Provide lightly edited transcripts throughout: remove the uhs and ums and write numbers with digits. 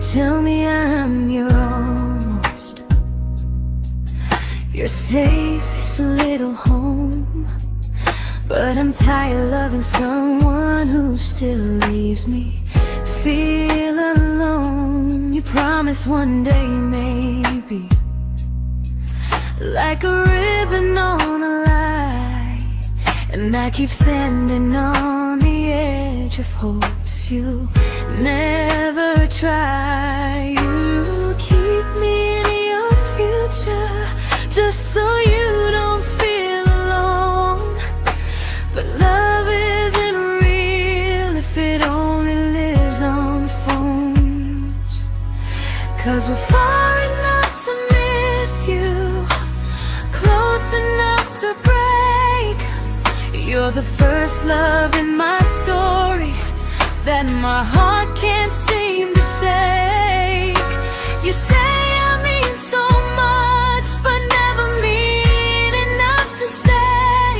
tell me I'm your almost, your safest little home. But I'm tired loving someone who still leaves me feel alone. You promise one day maybe, like a ribbon on a line, and I keep standing on the edge of hopes you never try. You keep me in your future just so you don't feel alone. But love isn't real if it only lives on phones. 'Cause we're far enough to miss you, close enough to break. You're the first love in my story that my heart can't seem to shake. You say I mean so much, but never mean enough to stay.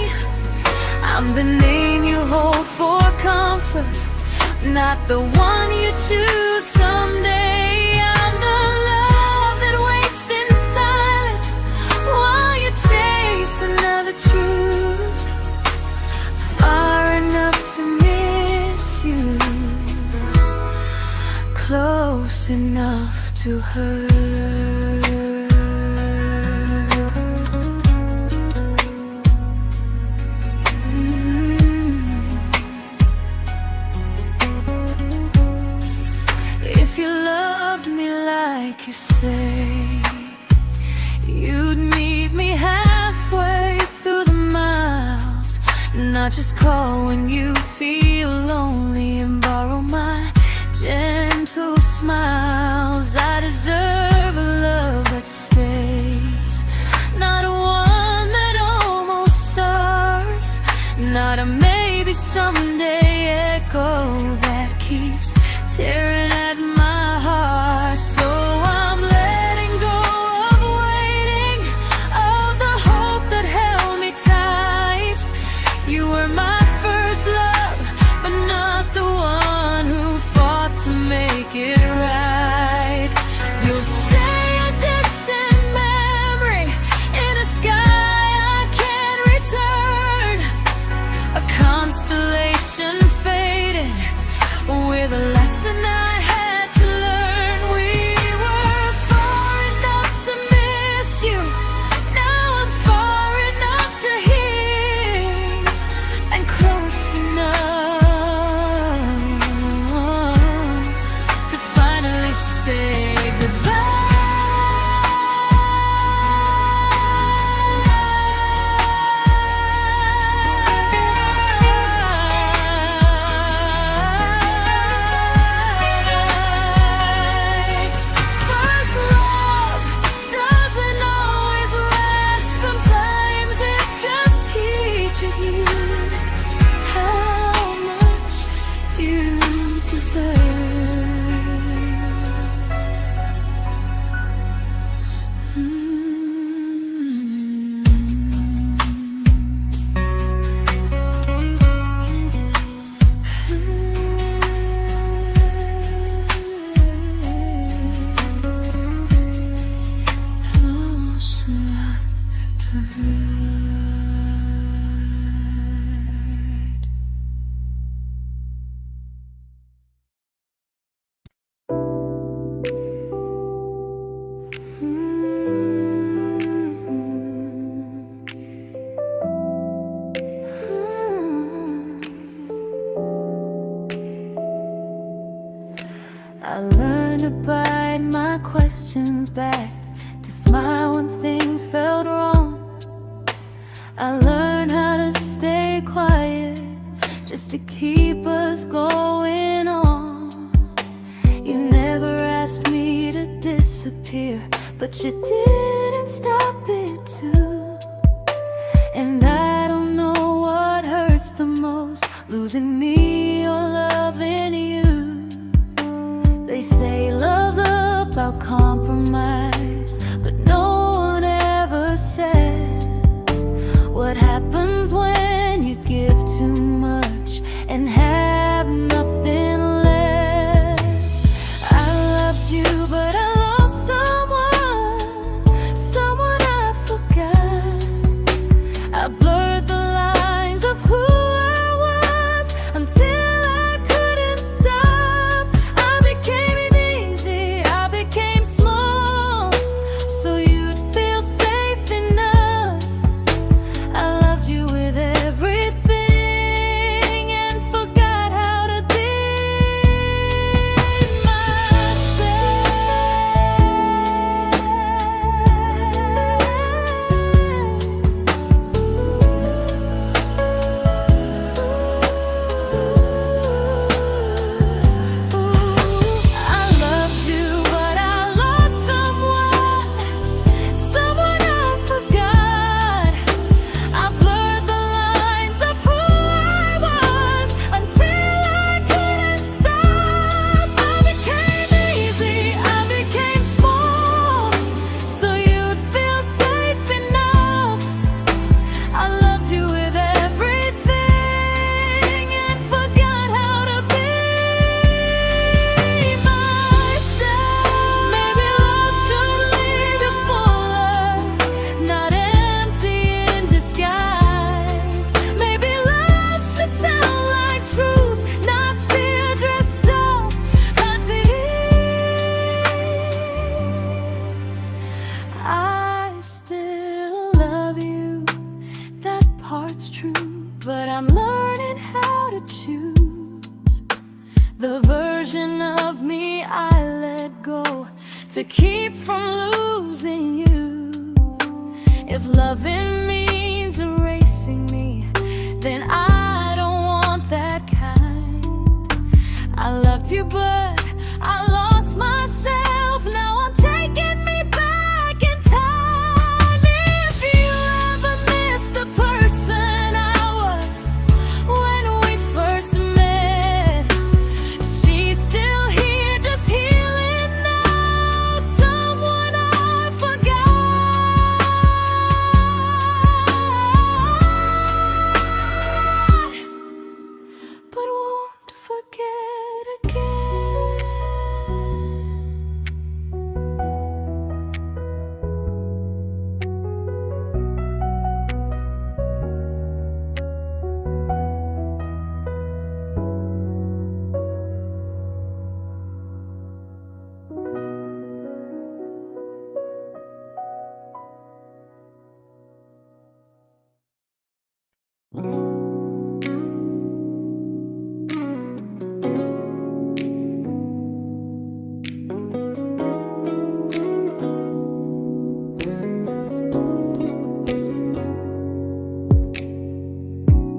I'm the name you hold for comfort, not the one you choose someday. I'm the love that waits in silence while you chase another truth. Far enough to miss you, close enough to hurt. If you loved me like you say, you'd meet me halfway through the miles, not just call when you feel lonely and borrow my gentle smiles. I deserve a love that stays, not a one that almost starts, not a maybe someday echo that keeps tearing at my heart. So I'm letting go of waiting, of the hope that held me tight. You were my first love, but not the one who fought to make it right. You'll stay a distant memory in a sky I can't return, a constellation faded with a lesson I had to learn. We were far enough to miss you, now I'm far enough to hear, and close enough to finally say goodbye. First love doesn't always last, sometimes it just teaches you how much you deserve. I learned to bite my questions back, to smile when things felt wrong. I learned how to stay quiet, just to keep us going on. You never asked me to disappear, but you didn't stop it too. And I don't know what hurts the most, losing me or loving you. They say love's about compromise, but no one ever says what happens when you give too much and have nothing left. I loved you to keep from losing you. If loving means erasing me, then I don't want that kind. I loved you, but I lost myself. Now I'm taking me back in time. If you ever miss the person I was when we first met, she's still here, just healing now. Someone I forgot, but won't forget again.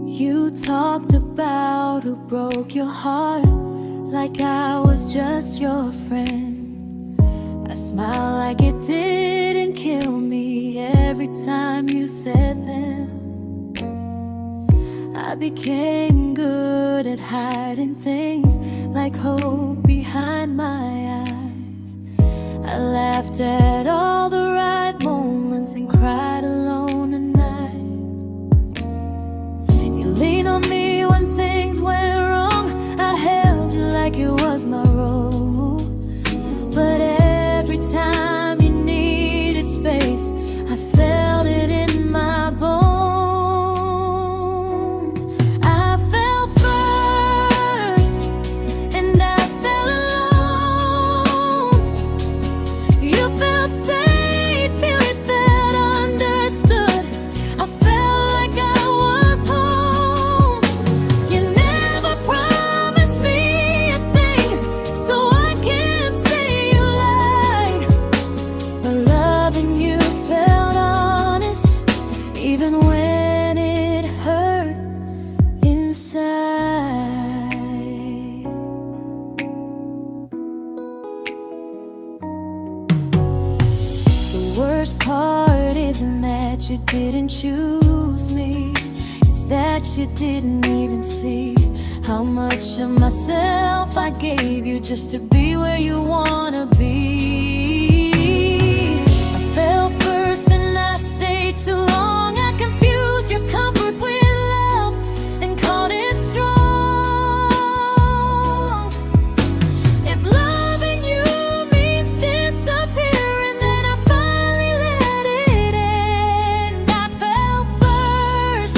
You talked about who broke your heart, like I was just your friend. I smiled like it didn't kill me every time you said them. I became good at hiding things like hope behind my eyes. I laughed at all the right moments and cried alone at night. You leaned on me when things went wrong. I held you like it was my role. But every time you needed space, I felt it in my bones. I fell first, and I fell alone. You felt safe, you felt understood. I felt like I was home. You never promised me a thing, so I can't say you lied. But loving you felt honest, even when it hurt inside. The worst part isn't that you didn't choose me, it's that you didn't even see how much of myself I gave you just to be where you wanna be. I fell first and I stayed too long. I confused your comfort with love and called it strong. If loving you means disappearing, then I finally let it end. I fell first,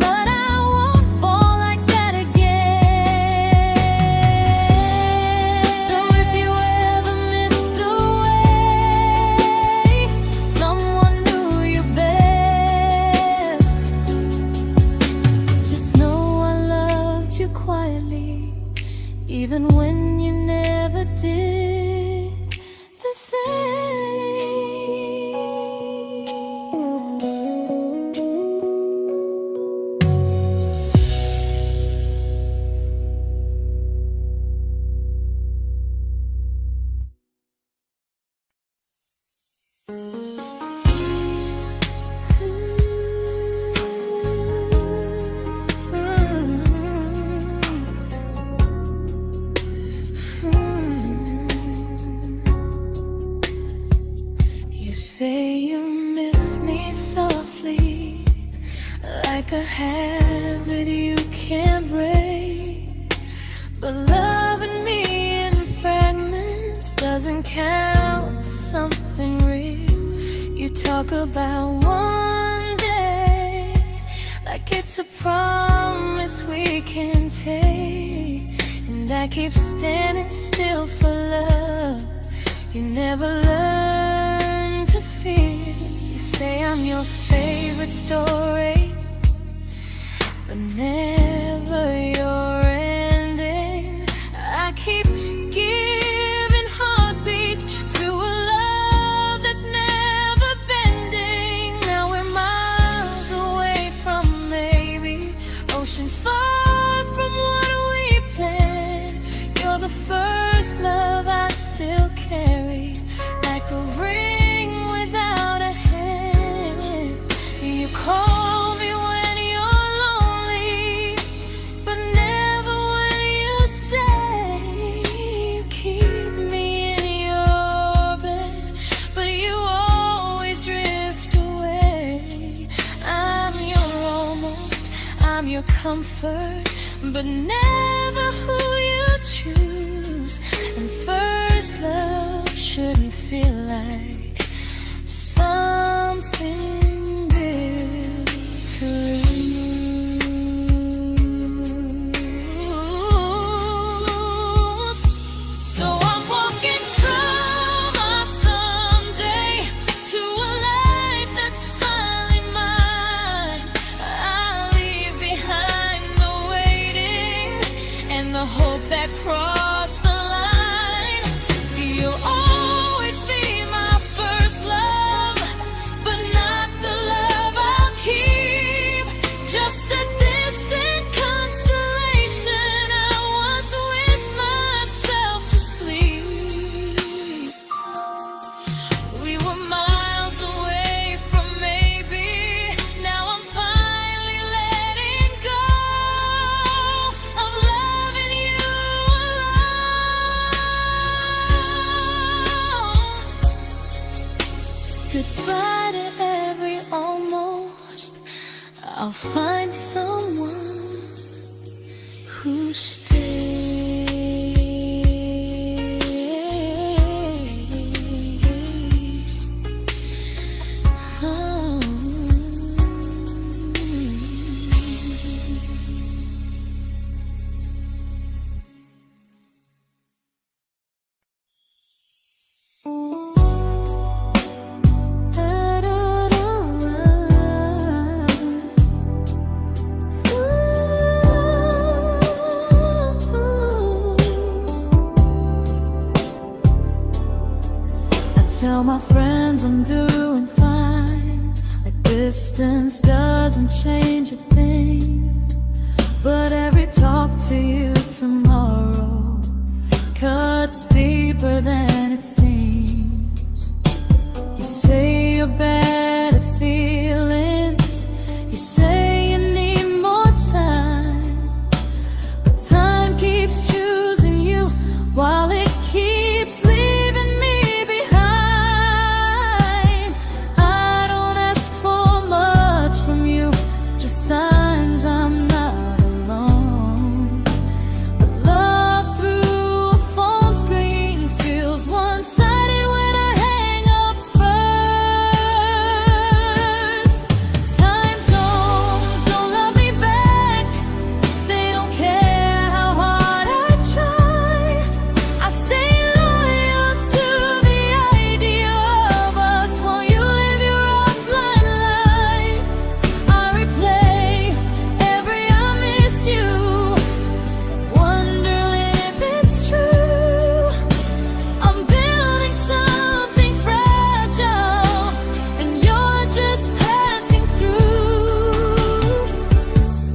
but I won't fall like that again. So if you ever missed the way someone knew you best, just know I loved you quietly, even when you never did the same. You say you miss me softly, like a habit you can't break. But loving me in fragments doesn't count as something real. You talk about one day like it's a promise we can take, and I keep standing still for love. You never learn to feel. You say I'm your favorite story, but never your ending. I keep giving heart a ring without a hand. You call me when you're lonely, but never when you stay. You keep me in your bed, but you always drift away. I'm your almost, I'm your comfort, but never who you choose. And first love shouldn't feel like something built to lose. So I'm walking through my someday to a life that's finally mine. I'll leave behind the waiting and the hope that crossed the line. You'll always be my first love, but not the love I'll keep. Just a distant constellation I once wished myself to sleep. We were miles away from maybe. Now I'm finally letting go of loving you alone. Goodbye to every almost. I'll find someone who stays. Oh. Tell my friends I'm doing fine, like distance doesn't change a thing. But every talk to you tomorrow cuts deeper than it seems. You say you're bad at feelings, you say you need more time, but time keeps choosing you while it keeps leaving me behind. I don't ask for much from you, just signs I'm not alone. But love through a phone screen feels one-sided when I hang up first. Time zones don't love me back, they don't care how hard I try. I stay loyal to the idea of us while you live your offline life. I replay every I miss you, wondering if it's true. I'm building something fragile, and you're just passing through.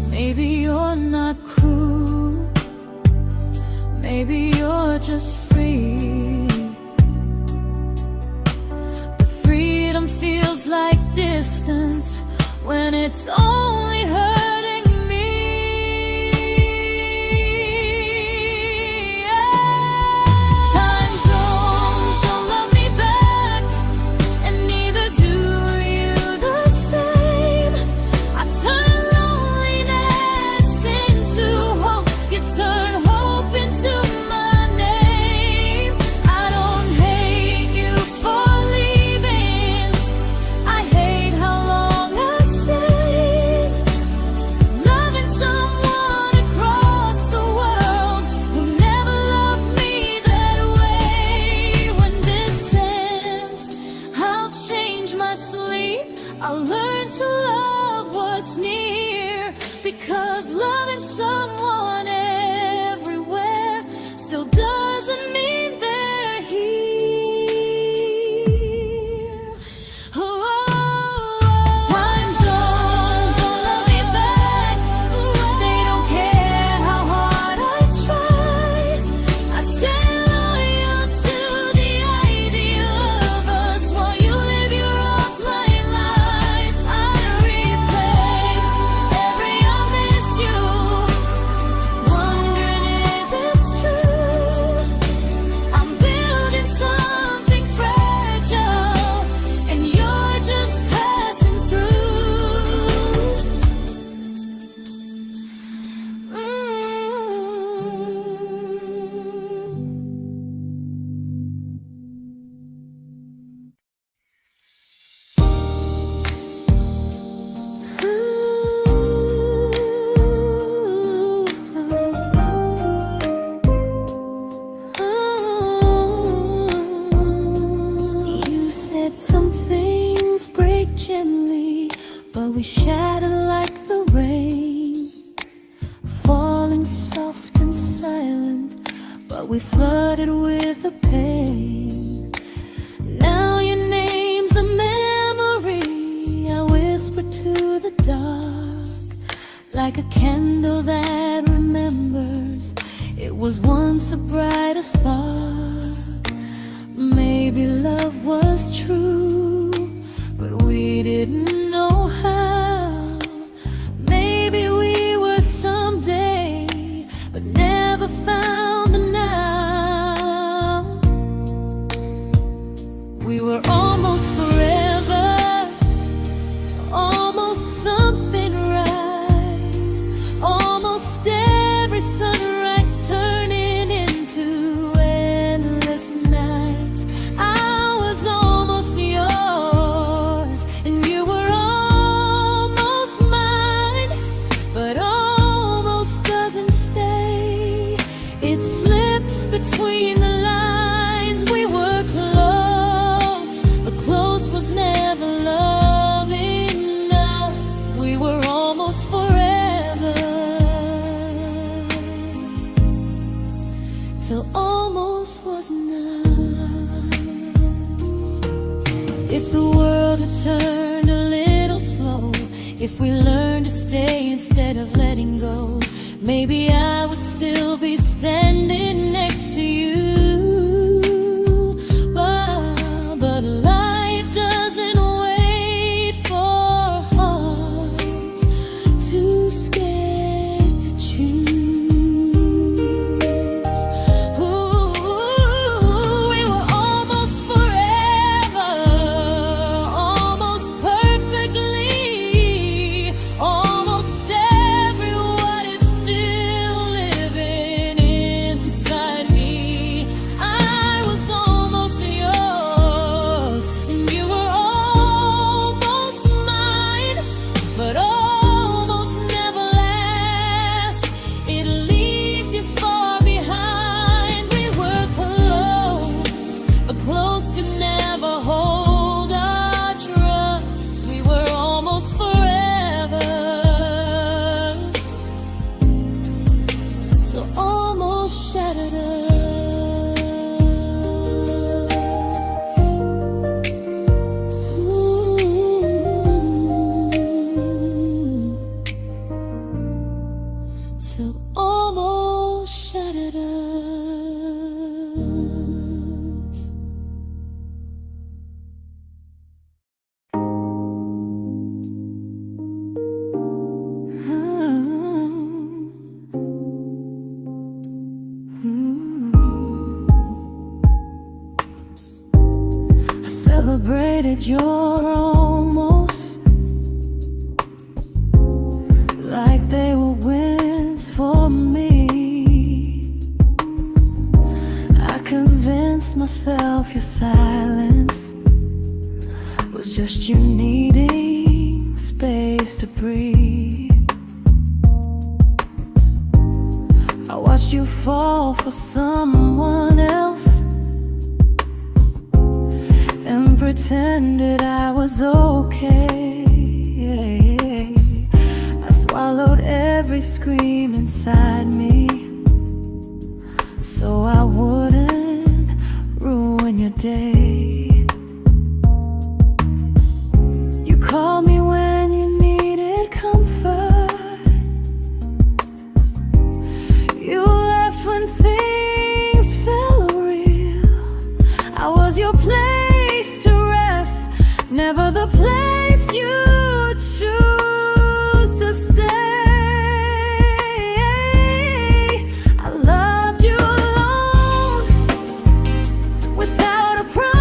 Maybe you're not cruel, maybe you're just free. But freedom feels like distance when it's only hurting me. Time zones don't love me back, and neither do you the same. I turn loneliness into hope, you turn hope into my name. I don't hate you for leaving, I hate how long I stayed. we shattered like the rain, falling soft and silent, but we flooded with the pain. Now your name's a memory I whisper to the dark, like a candle that remembers it was once a brighter spark. Maybe love was true, but we didn't know how. Maybe we were someday, but never found the now. We were almost forever, almost something right, almost every sunrise turning into endless nights. I was almost yours, and you were almost mine, but almost doesn't stay. It slips between the lines. We were close, but close was never love enough. We were almost forever, till almost was enough. If the world had turned a little slow, if we learned to stay instead of letting go, maybe I would still be standing next to you. But life doesn't wait for hearts too scared to choose. Ooh, we were almost forever, almost perfectly, almost every what if still living inside me. I was almost yours, and you were almost mine, but almost never lasts. It leaves you far behind. We were close, but close could never hold our trust. We were almost forever, till almost shattered us. Ooh, till almost shattered us. I celebrated your almost like they were wins for me. I convinced myself your silence was just you needing space to breathe. I watched you fall for someone else and pretended I was okay. I swallowed every scream inside me so I wouldn't ruin your day. You called me when you needed comfort. You left when things felt real. I was your place to rest, never the place you choose to stay. I loved you alone, without a promise.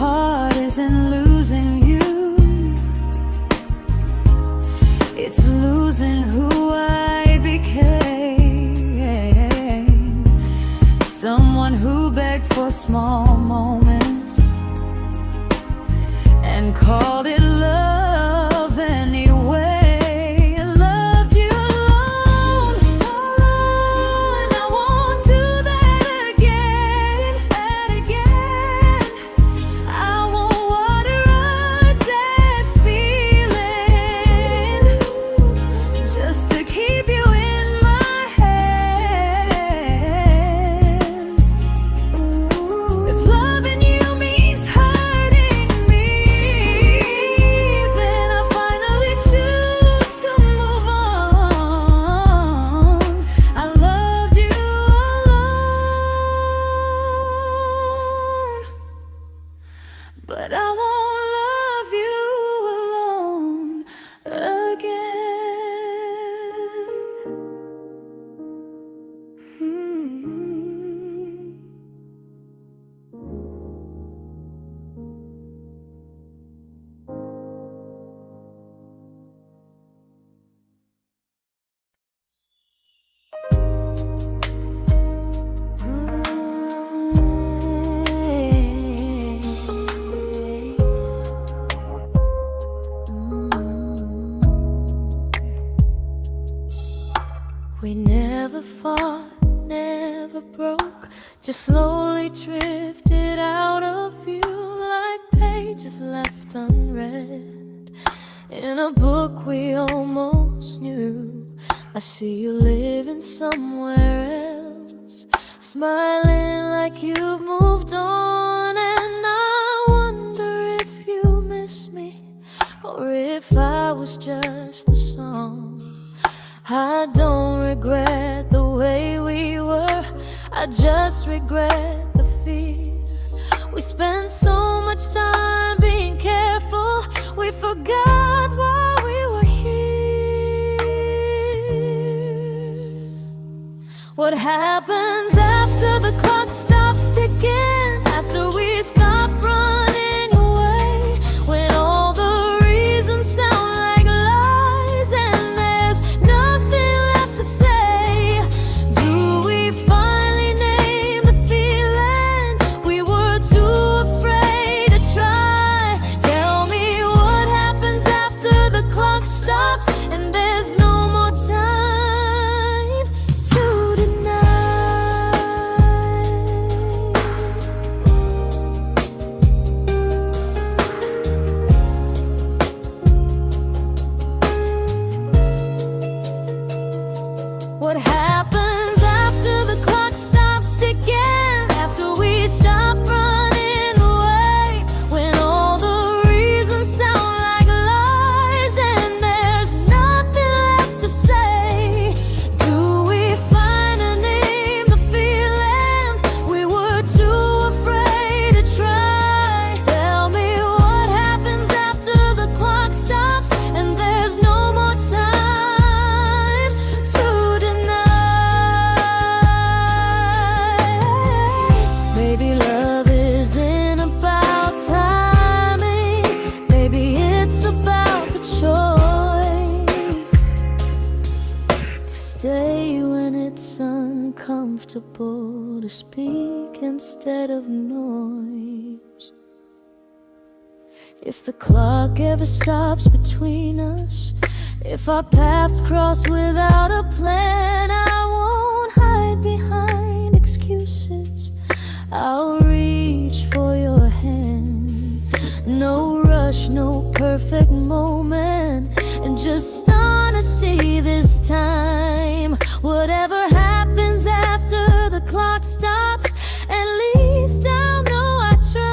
heart isn't losing you, it's losing who I became. Someone who begged for small moments and called it love anyway. Loved you alone, alone. I won't do that again, and again. I won't water a dead feeling just to keep you in my hands. If loving you means hurting me, then I finally choose to move on. I loved you alone, but I won't love you alone again. We never fought, never broke, just slowly drifted out of view like pages left unread in a book we almost knew. I see you living somewhere else, smiling like you've moved on, and I wonder if you miss me or if I was just a song. I don't regret the way we were, I just regret the fear. We spent so much time being careful, we forgot why we were here. What happens after the clock stops ticking, after we stop running away, when all the reasons sound like lies and there's nothing left to say? Do we finally name the feeling we were too afraid to try? Tell me what happens after the clock stops and there's no more time to deny. What happens after the clock stops ticking, after we stop running away, when all the reasons sound like lies and there's nothing left to say? Do we finally name the feeling we were too afraid to try? Tell me what happens after the clock stops and there's no more time to deny. Maybe love isn't about timing, maybe it's about the choice to stay when it's uncomfortable, to speak instead of noise. If the clock ever stops between us, if our paths cross without a plan, I won't hide behind excuses, I'll reach for your hand. No rush, no perfect moment, and just honesty this time. Whatever happens after the clock stops, at least I'll know I tried.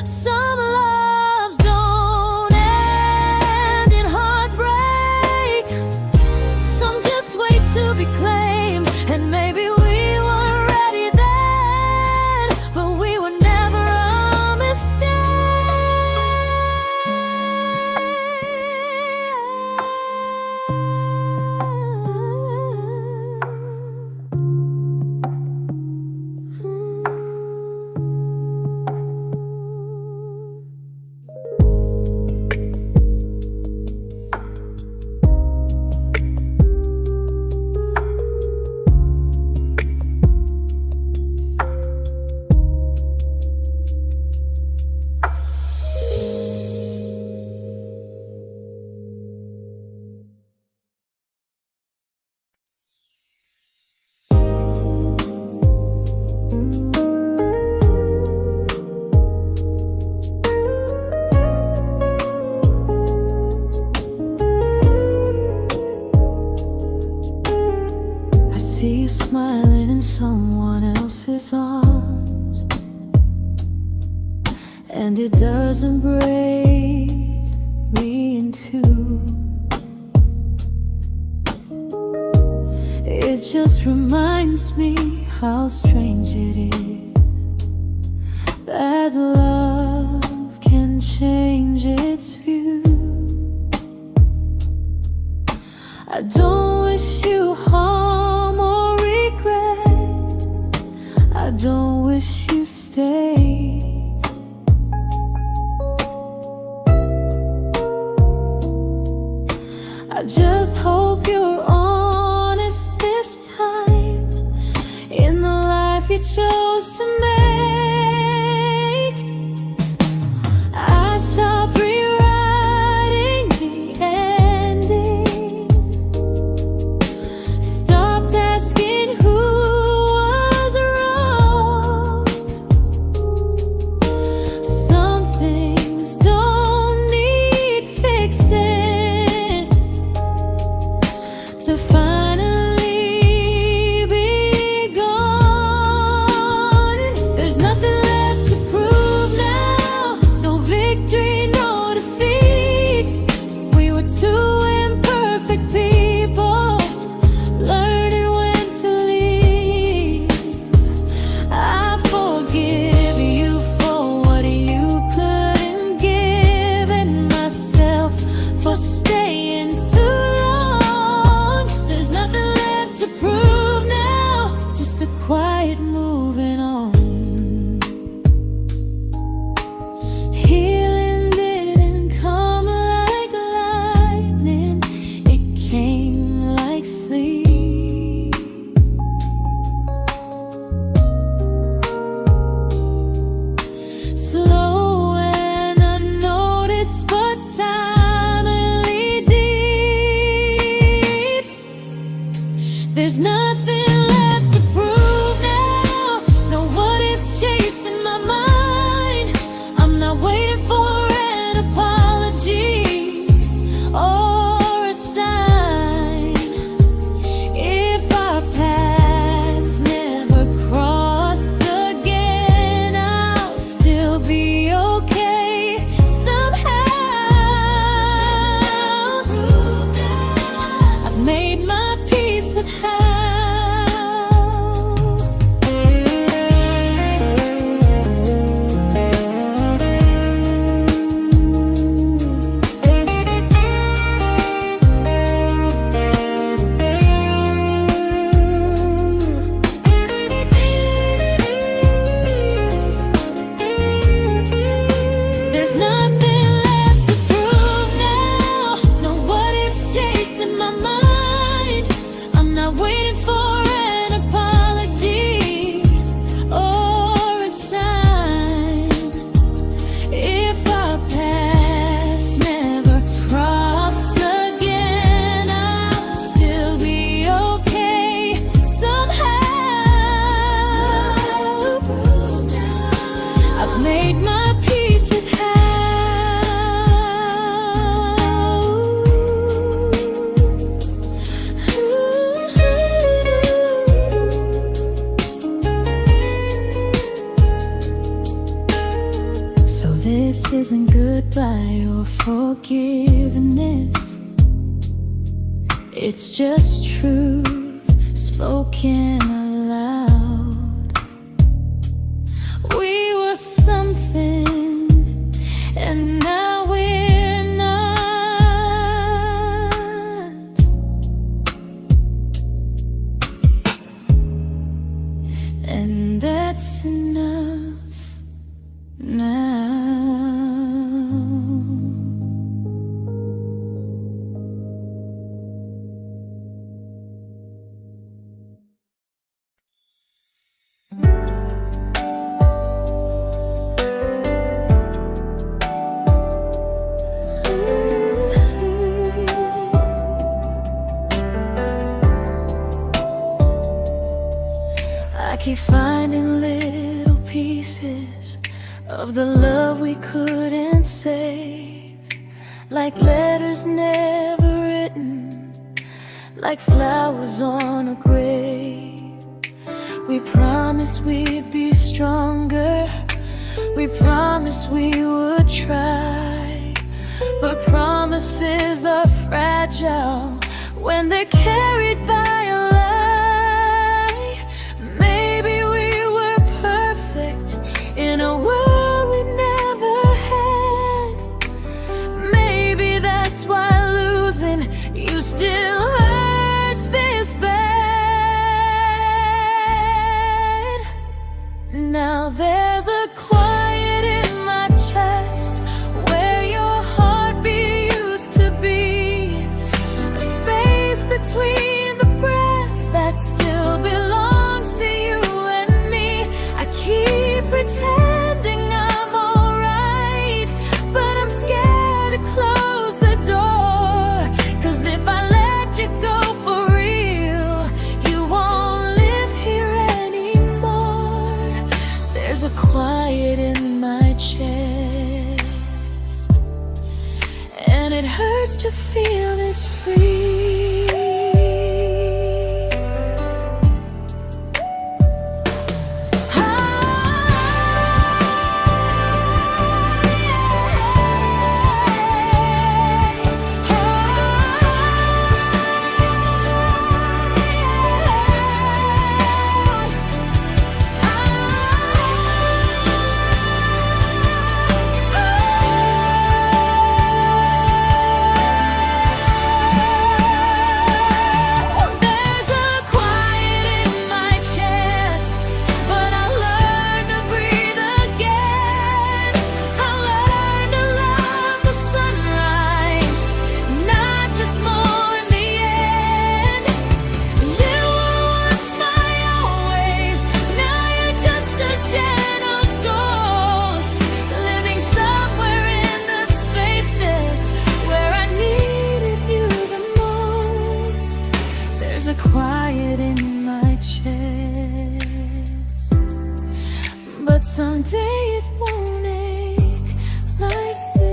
Some loves don't end in heartbreak, some just wait to be claimed, and maybe we weren't ready then, but we were never a mistake. and it doesn't break me in two. It just reminds me how strange it is that love can change its view. I don't wish you harm or regret. I don't wish you stayed. I just hope you're honest this time in the life you chose to make. I stopped rewriting the ending, stopped asking who was wrong. Some things don't need fixing to finally be gone. There's nothing left to prove now, no victory, no defeat. We were two imperfect people, learning when to leave. I forgive you for what you couldn't give, and myself for staying too long. There's nothing left to prove now, just a quiet moving on. Healing didn't come like lightning, it came like sleep. Slow and unnoticed, but silently deep. There's nothing left to prove now, no what ifs chasing my mind. I'm not waiting for an apology or a sign. If our paths never cross again, I'll still be okay somehow. I've made my peace with how. There's nothing left to prove now, no what ifs chasing my mind. I'm not waiting for an apology or a sign. If our paths never cross again, I'll still be okay somehow. I've made my peace with how. So this isn't goodbye or forgiveness, it's just truth spoken aloud. We were something, and now we're not. And that's enough now. I keep finding little pieces of the love we couldn't save, like letters never written, like flowers on a grave. We promised we'd be stronger, We promised we would try, but promises are fragile when they're carried by a lie. Maybe we were perfect in a world we never had. Maybe that's why losing you still hurts this bad. Now there's a quiet in my chest where your heartbeat used to be, a space between the breath that still belongs to you and me. I keep pretending I'm alright, but I'm scared to close the door, 'cause if I let you go for real, you won't live here anymore. There's a quiet in my chest, and it hurts to feel this free. Quiet in my chest, but someday it won't ache like this.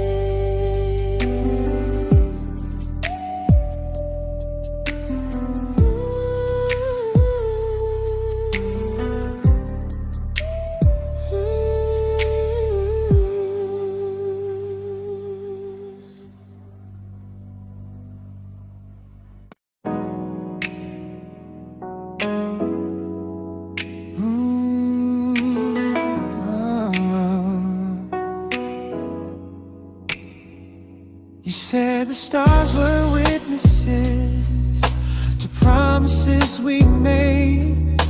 You said the stars were witnesses to promises we made,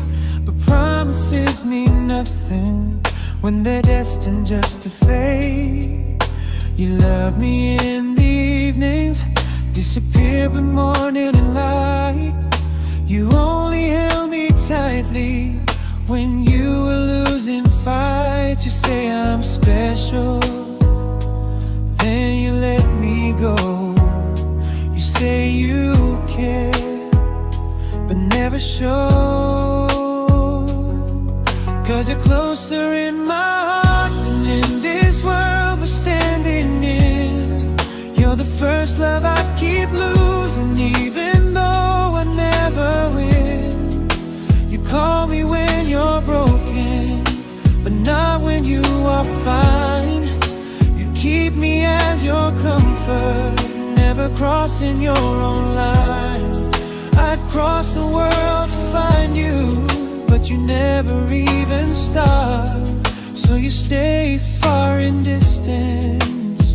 but promises mean nothing when they're destined just to fade. You love me in the evenings, disappear when morning and light. You only held me tightly when you were losing fights. You say I'm special, then you let me go. You say you care, but never show, 'cause you're closer in my heart than in this world we're standing in. You're the first love I keep losing, even though I never win. You call me when you're broken, but not when you are fine. Keep me as your comfort, never crossing your own line. I'd cross the world to find you, but you never even start. So you stay far in distance,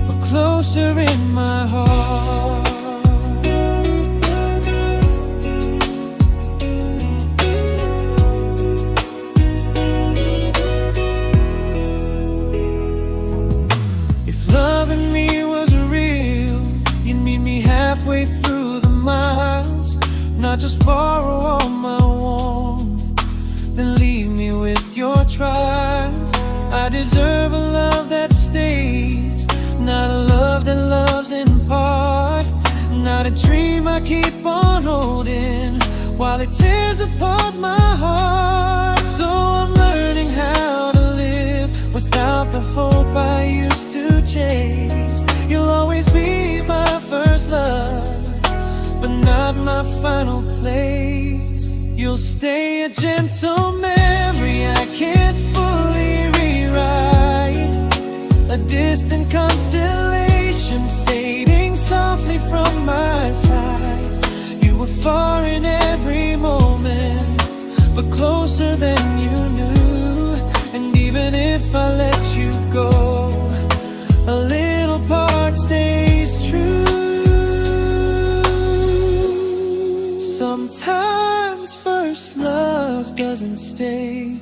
but closer in my heart. Halfway through the miles, not just borrow all my warmth, then leave me with your trials. I deserve a love that stays, not a love that loves in part, not a dream I keep on holding while it tears apart my heart. So I'm learning how to live without the hope I used to chase. You'll always be my first love, but not my final place. You'll stay a gentle memory mistake.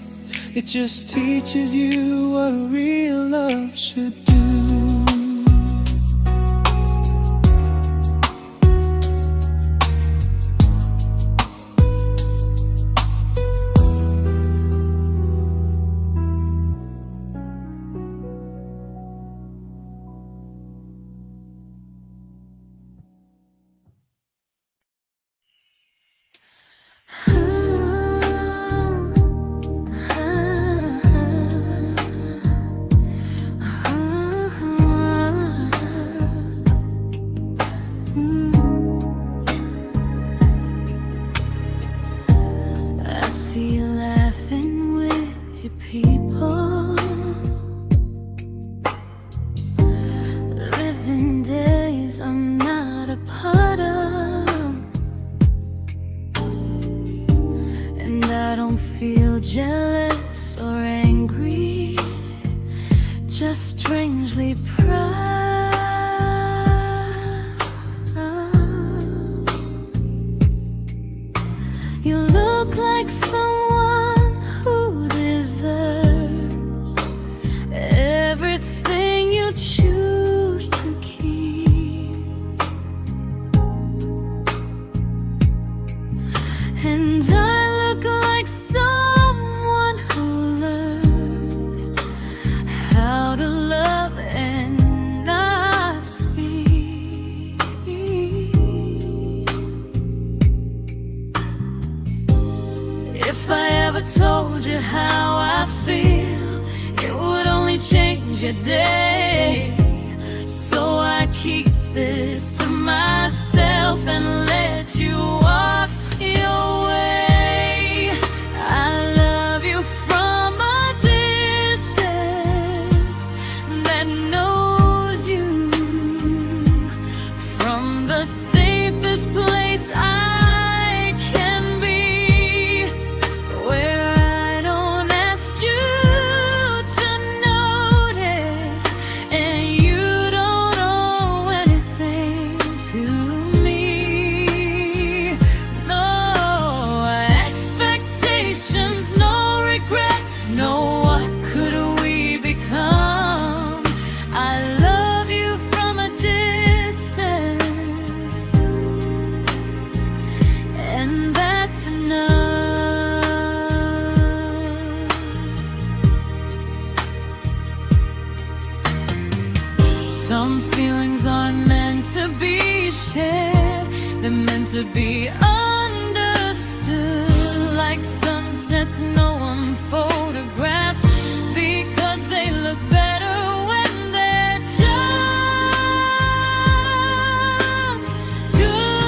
It just teaches you what real love should do. Jealous or angry, just strangely proud. You look like someone who deserves everything you choose to keep, and I look like someone who learned how to love and not speak. If I ever told you how I feel, it would only change your day. So I keep this to myself and let you walk your way. I love you from a distance that knows you, from the safest place I can be, where I don't ask you to notice and you don't owe anything to me. No expectations, no regret, no what could we become. I love you from a distance, and that's enough. Some feelings aren't meant to be shared, they're meant to be understood, like sunsets no one photographs, because they look better when they're just good.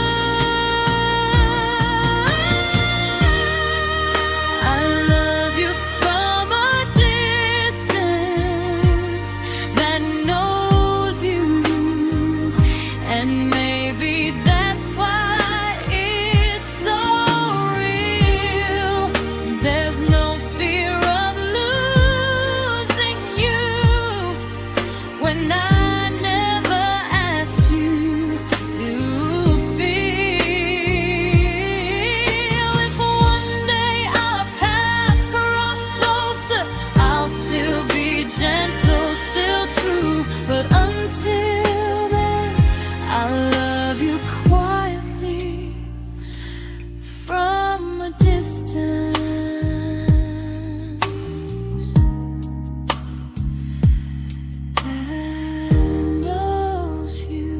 I love you from a distance that knows you, and maybe that's why it's so real. There's no fear of losing you when I never asked you to feel. If one day our paths cross closer, I'll still be gentle, still true, but until then, I love you quietly from a distance that knows you.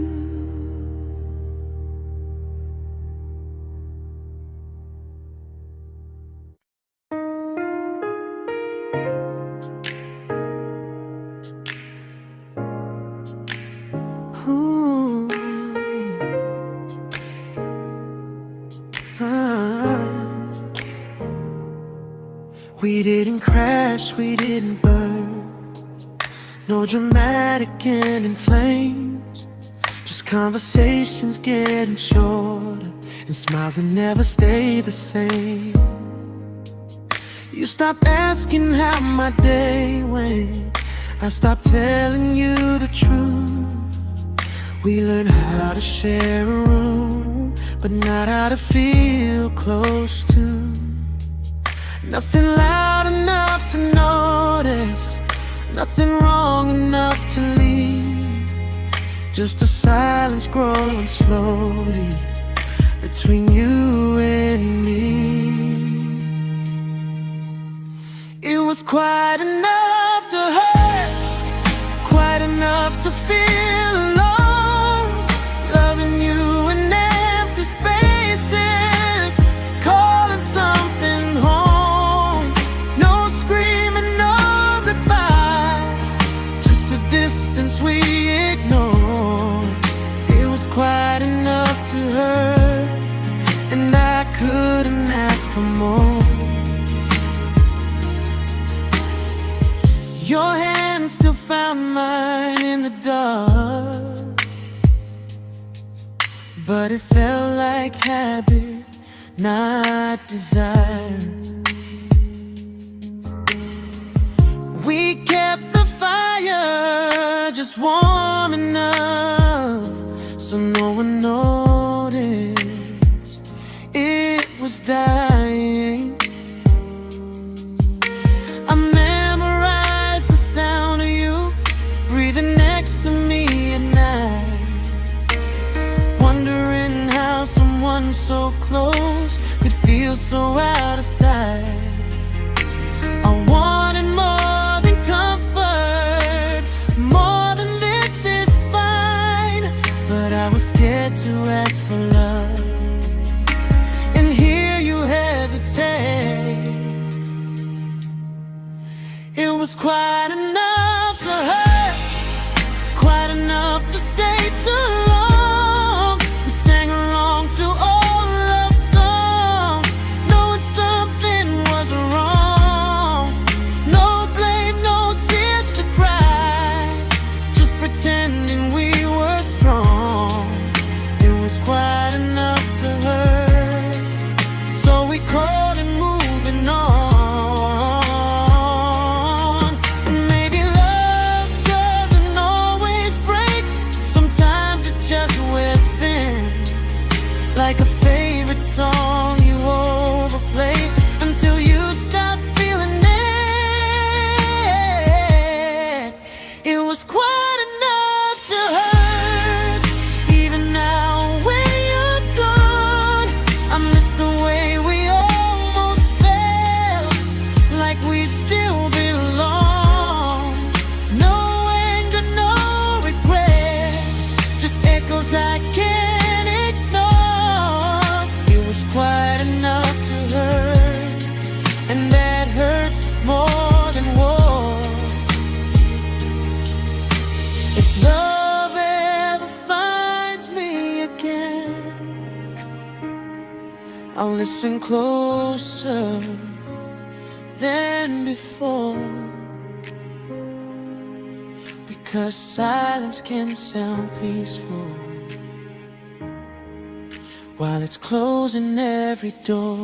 Ooh. Ah. We didn't crash, we didn't burn, no dramatic end in flames, just conversations getting shorter and smiles that never stay the same. You stopped asking how my day went, I stopped telling you the truth. We learned how to share a room, but not how to feel close to. Nothing loud enough to notice, nothing wrong enough to leave. Just a silence growing slowly between you and me. It was quite enough to hurt, quite enough to feel alone. Loving you in empty spaces, calling something home. No screaming, no goodbye, just a distance we ignored. It was quite enough to hurt, and I couldn't ask for more. Your hand still found mine in the dark, but it felt like habit, not desire. We kept the fire just warm enough so no one noticed it was dying. I memorized the sound of you breathing next to me at night, wondering how someone so close could feel so out of sight. I wanted more than comfort, more than this is fine, but I was scared to ask for love, and here you hesitate. It was quite enough to hurt, quite enough to stay too long. We sang along to old love songs, knowing something was wrong. No blame, no tears to cry, just pretending we were strong. It was quite enough to hurt, so we crawled and moving on. Like a favorite song you overplay until you stop feeling it. It was quite enough to hurt. Even now when you're gone, I miss the way we almost felt, like we still belong. No anger, no regret, just echoes I can't ignore. Quite enough to hurt, and that hurts more than war. If love ever finds me again, I'll listen closer than before, because silence can sound peaceful while it's closing every door.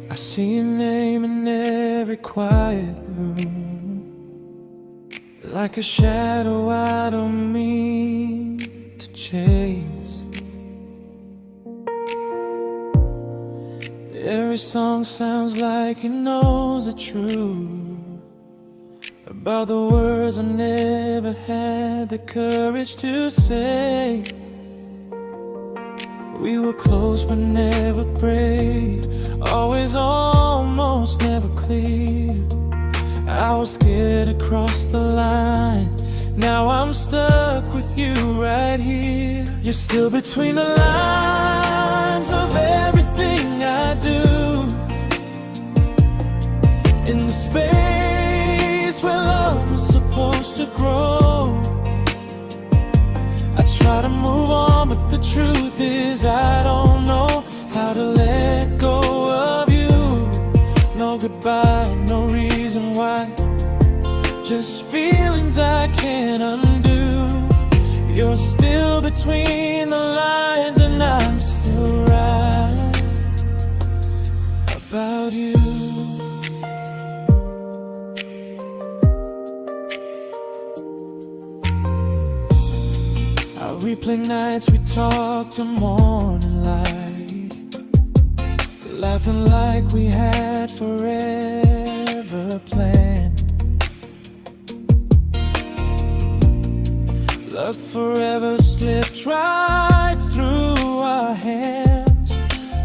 I see your name in every quiet room, like a shadow I don't mean to chase. Every song sounds like it knows the truth about the words I never had the courage to say. We were close but never brave, always almost never clear. I was scared to cross the line, now I'm stuck with you right here. You're still between the lines of everything I do, in the space where love was supposed to grow. I try to move on, but the truth is I don't know between the lines, and I'm still right about you. I replay nights we talk till morning light, laughing like we had forever planned. Luck forever slipped right through our hands,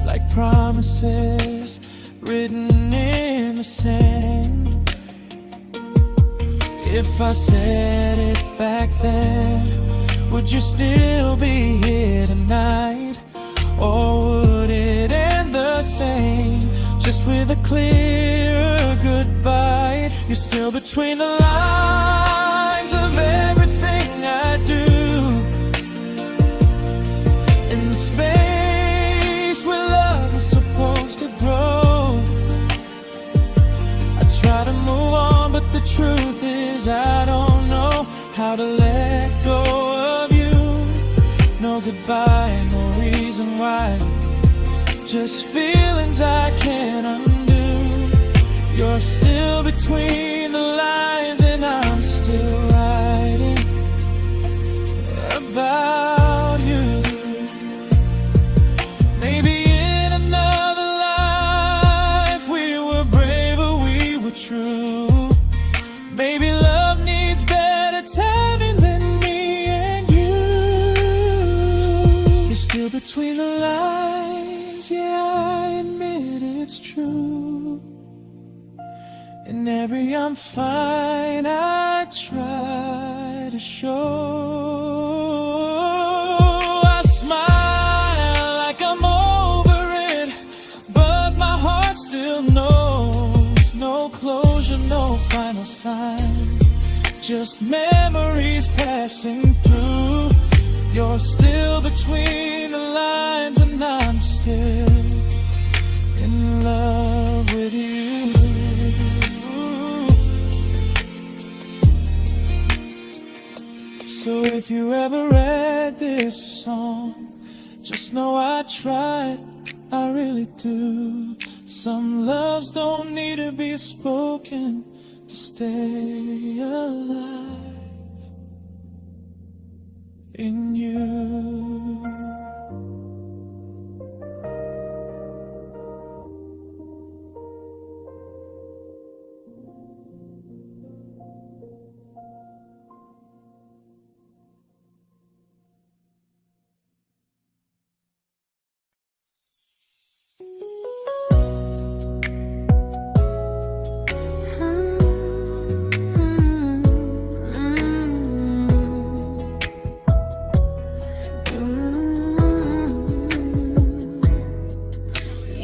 like promises written in the sand. If I said it back then, would you still be here tonight? Or would it end the same, just with a clear goodbye? You're still between the lines of everything I do, in the space where love is supposed to grow. I try to move on, but the truth is I don't know how to let go of you. No goodbye, no reason why, just feelings I can't undo. You're still between the lines, and I'm still writing about you. Maybe in another life we were braver, we were true. Maybe love needs better timing than me and you. You're still between the lines, yeah, I admit it's true. In every I'm fine I try to show. I smile like I'm over it, but my heart still knows. No closure, no final sign, just memories passing through. You're still between the lines, and I'm still in love with you. So if you ever read this song, just know I tried, I really do. Some loves don't need to be spoken to stay alive in you.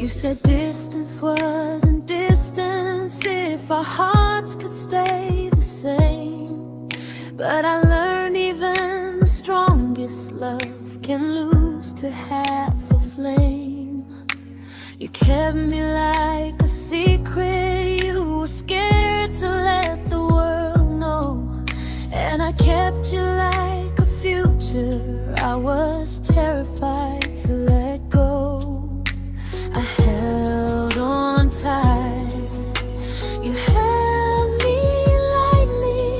You said distance wasn't distance if our hearts could stay the same. But I learned even the strongest love can lose to half a flame. You kept me like a secret you were scared to let the world know. And I kept you like a future I was terrified to let go. I held on tight, you held me lightly.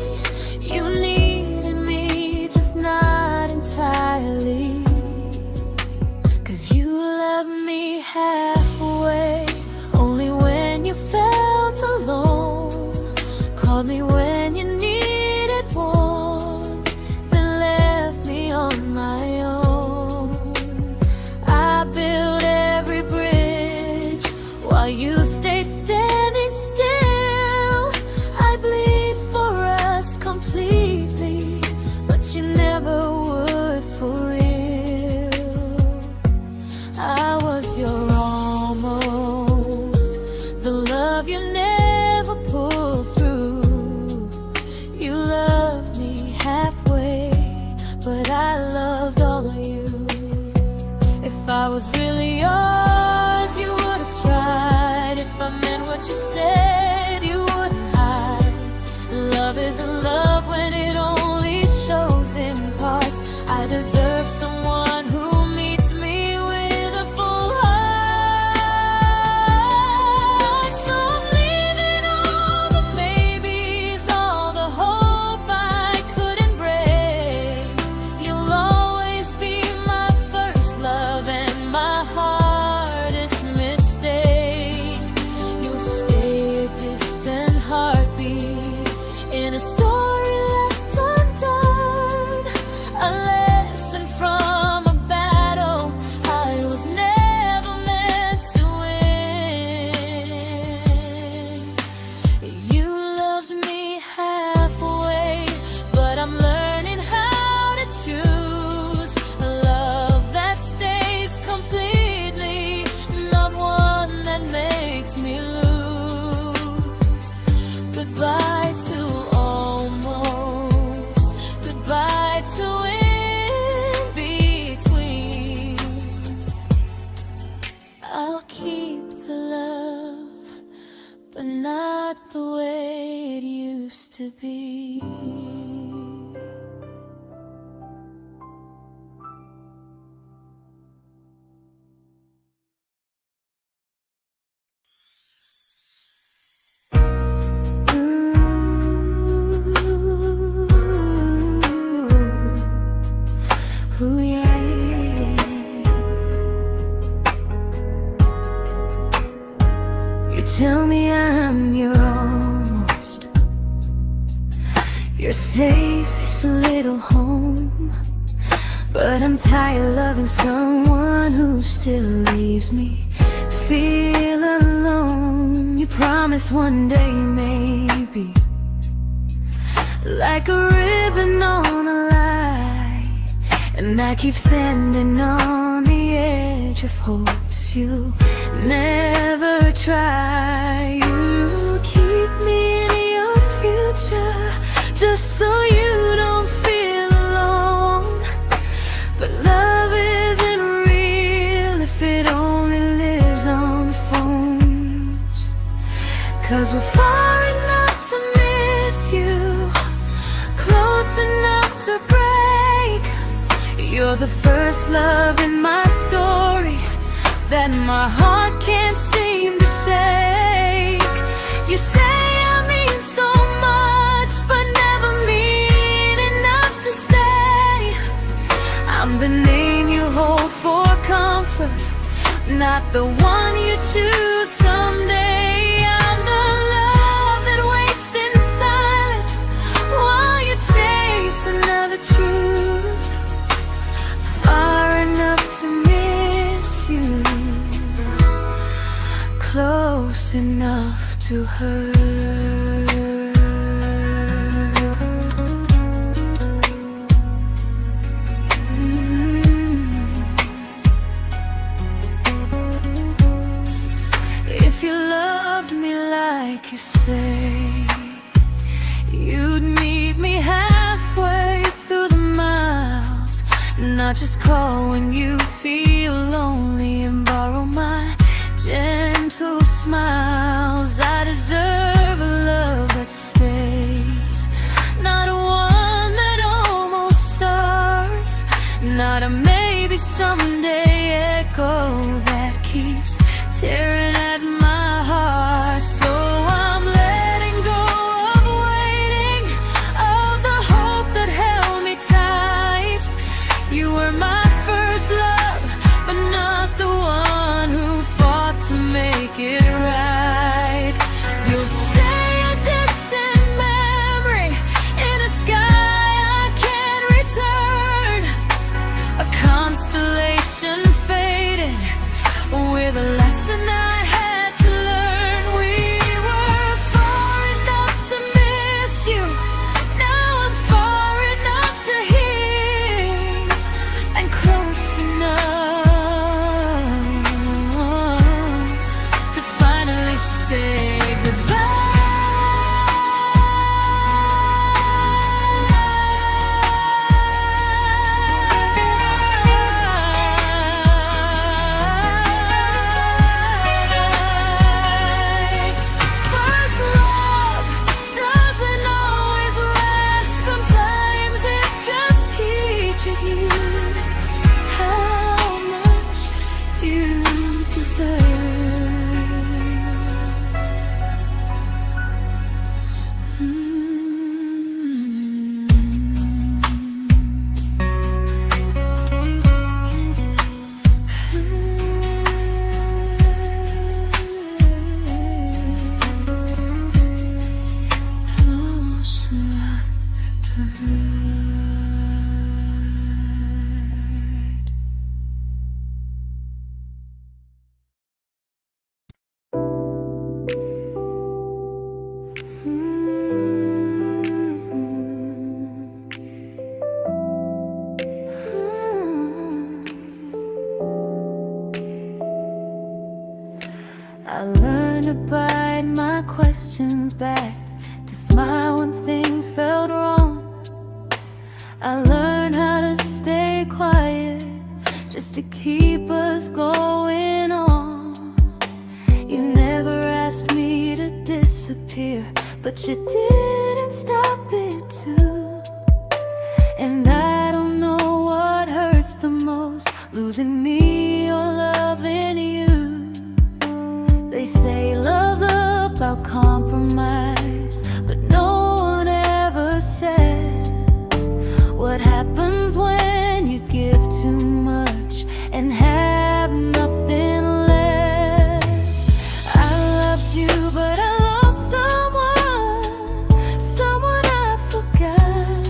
You needed me, just not entirely. 'Cause you loved me halfway, only when you felt alone. Called me when you needed warmth, then left me on my own. I built every bridge while you stayed standing still. I bleed for us completely, but you never would for real. I was your almost, the love you never pulled through. You loved me halfway, but I loved all of you. If I was really yours, you would have tried. If I meant what you said, you wouldn't hide. Love isn't love when it only shows in parts. I deserve someone but not the way it used to be. Ooh, yeah, yeah. You tell me I'm your almost, your safest little home, but I'm tired loving someone who still leaves me feel alone. You promise one day maybe, like a ribbon on a line, and I keep standing on the edge of hopes you never try. You keep me in your future just so you don't feel alone. But love isn't real if it only lives on phones. 'Cause we're far enough to miss you, close enough to break. You're the first love in my story that my heart can't seem to shake. You say I mean so much, but never mean enough to stay. I'm the name you hold for comfort, not the one you choose someday. I'm the love that waits in silence while you chase another truth. Far enough to miss you, close enough to hurt. If you loved me like you say, you'd meet me halfway through the miles, not just call when you feel lonely and borrow my gentle smiles. I deserve a love that stays, not one that almost starts, not a maybe someday echo that keeps tearing at my heart. So I'm letting go of waiting, of the hope that held me tight. You were my first love, but not the one who fought to make it right. You'll stay a distant memory in a sky I can't return, a constellation fading with a lesson I had to learn. We were far enough to miss you, now I'm far enough to hear, and close enough to finally say first love doesn't always last. Sometimes it just teaches you how much you deserve. Close enough to hurt. I learned to bite my questions back, to smile when things felt wrong. I learned how to stay quiet just to keep us going on. You never asked me to disappear, but you didn't stop it too. And I don't know what hurts the most, losing me or loving you. They say love's about compromise, but no one ever says what happens when you give too much and have nothing left. I loved you, but I lost someone I forgot.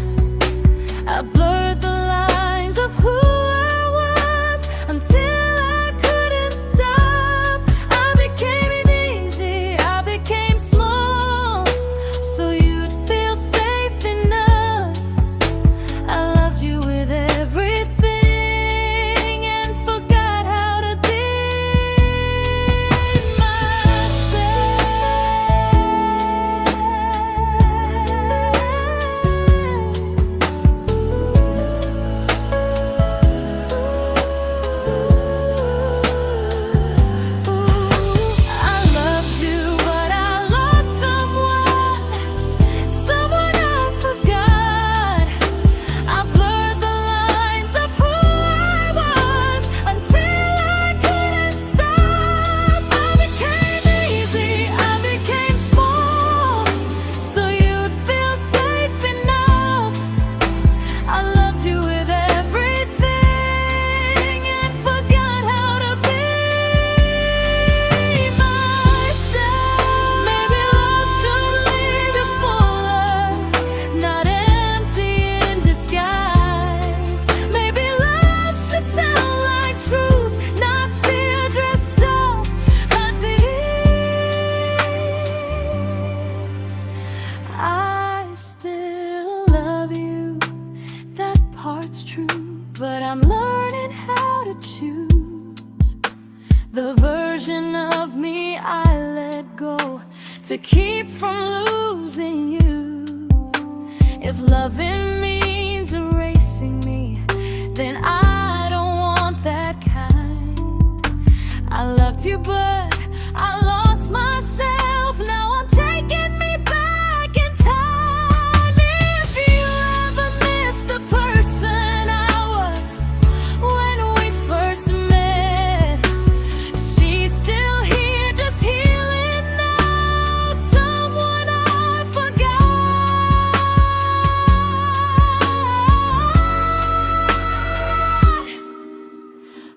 I blurred the lines of who I was until I couldn't stop. I became easy, I became small, so you'd feel safe enough. I loved you with everything and forgot how to be I loved you, but I lost someone I forgot. I blurred the lines of who I was until I couldn't stop. I became easy, I became small, so you'd feel safe enough. I loved you with everything and forgot how to be myself. Maybe love should leave you fuller, not empty in disguise. Maybe love should sound like truth, not fear dressed up as ease. I still love you, that part's true, but I'm learning how to choose the version of me I let go to keep from losing you. If loving means erasing me, then I don't want that kind. I loved you, but I lost myself. Now I'm taking me back in time. If you ever miss the person I was when we first met, she's still here, just healing now. Someone I forgot,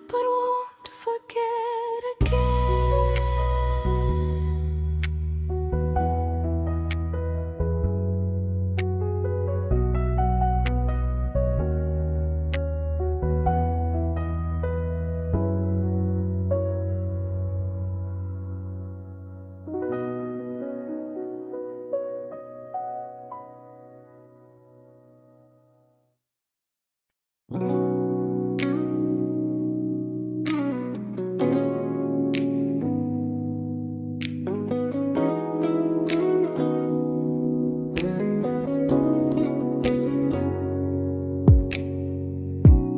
but won't forget again.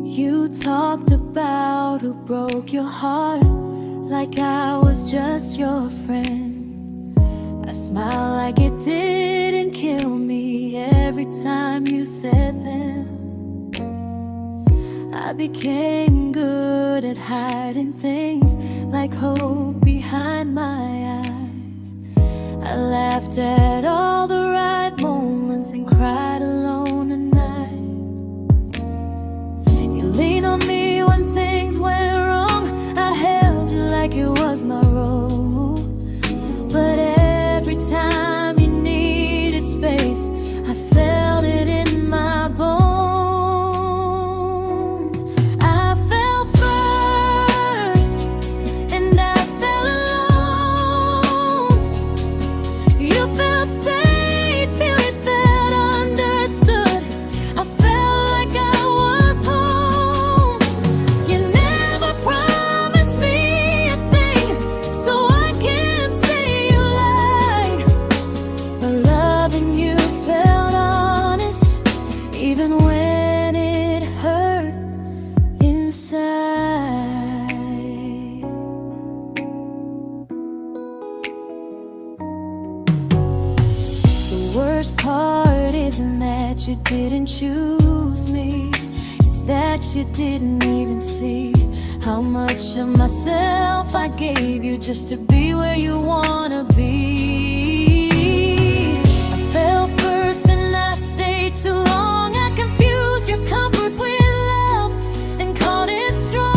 You talked about who broke your heart, like I was just your friend. I smile like it didn't kill me every time you said them. I became good at hiding things like hope behind my eyes. I laughed at all the right moments and cried alone at night. You leaned on me when things went wrong. I held you like it was my role. But every time you needed space, I felt it in my bones. I fell first, and I fell alone. You felt safe, you felt under worst part isn't that you didn't choose me, it's that you didn't even see how much of myself I gave you just to be where you wanna be. I fell first and I stayed too long. I confused your comfort with love and called it strong.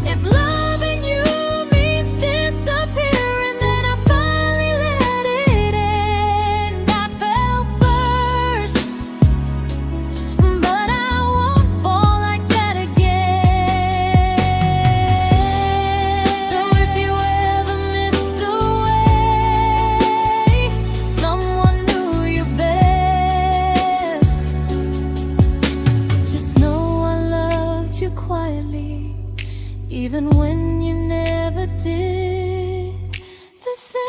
If loving you means disappearing, then I finally let it end. I fell first, but I won't fall like that again. So if you ever missed the way someone knew you best, just know I loved you quietly, even when you never did the same.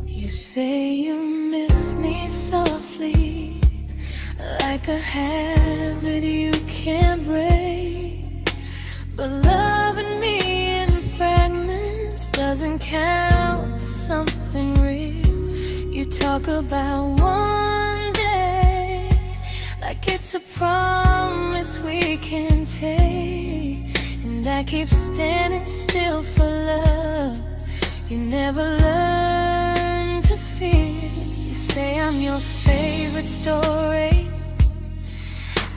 You say you miss me softly, like a habit you can't break. But loving me in fragments doesn't count as something real. You talk about one day like it's a promise we can take, and I keep standing still for love. You never learn to feel. You say I'm your favorite story,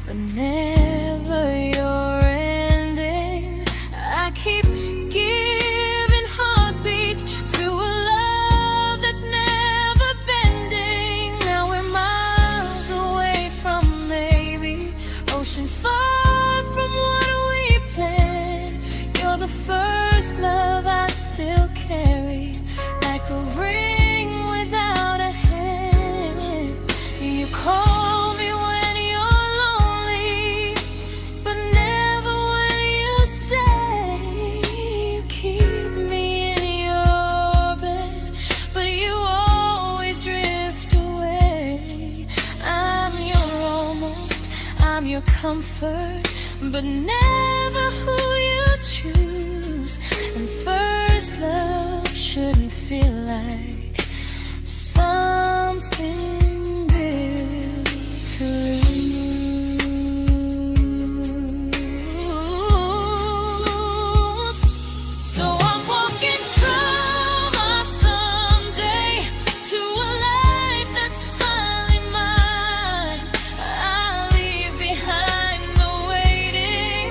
but never your ending. I keep giving heartbeat to a love that's never bending. Now we're miles away from maybe oceans far from what we planned. You're the first love I still carry, like a ring without a hand. You call me when you're lonely, but never when you stay. You keep me in your bed, but you always drift away. I'm your almost, I'm your comfort, but never who you choose. And first love shouldn't feel like something built to lose. So I'm walking through my someday to a life that's finally mine. I'll leave behind the waiting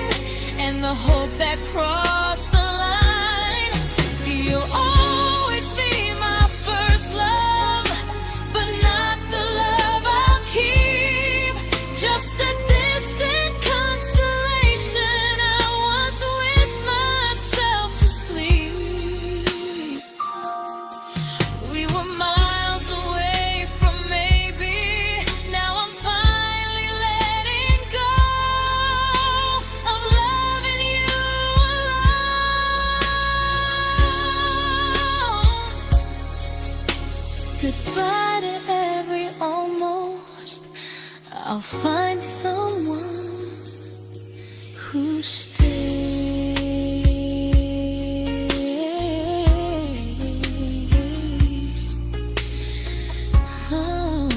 and the hope that crossed the line. You'll always be my first love, but not the love I'll keep. Just a distant constellation I once wished myself to sleep. We were miles away from maybe. Now I'm finally letting go of loving you alone. Goodbye to every almost. I'll find someone who stays. Oh.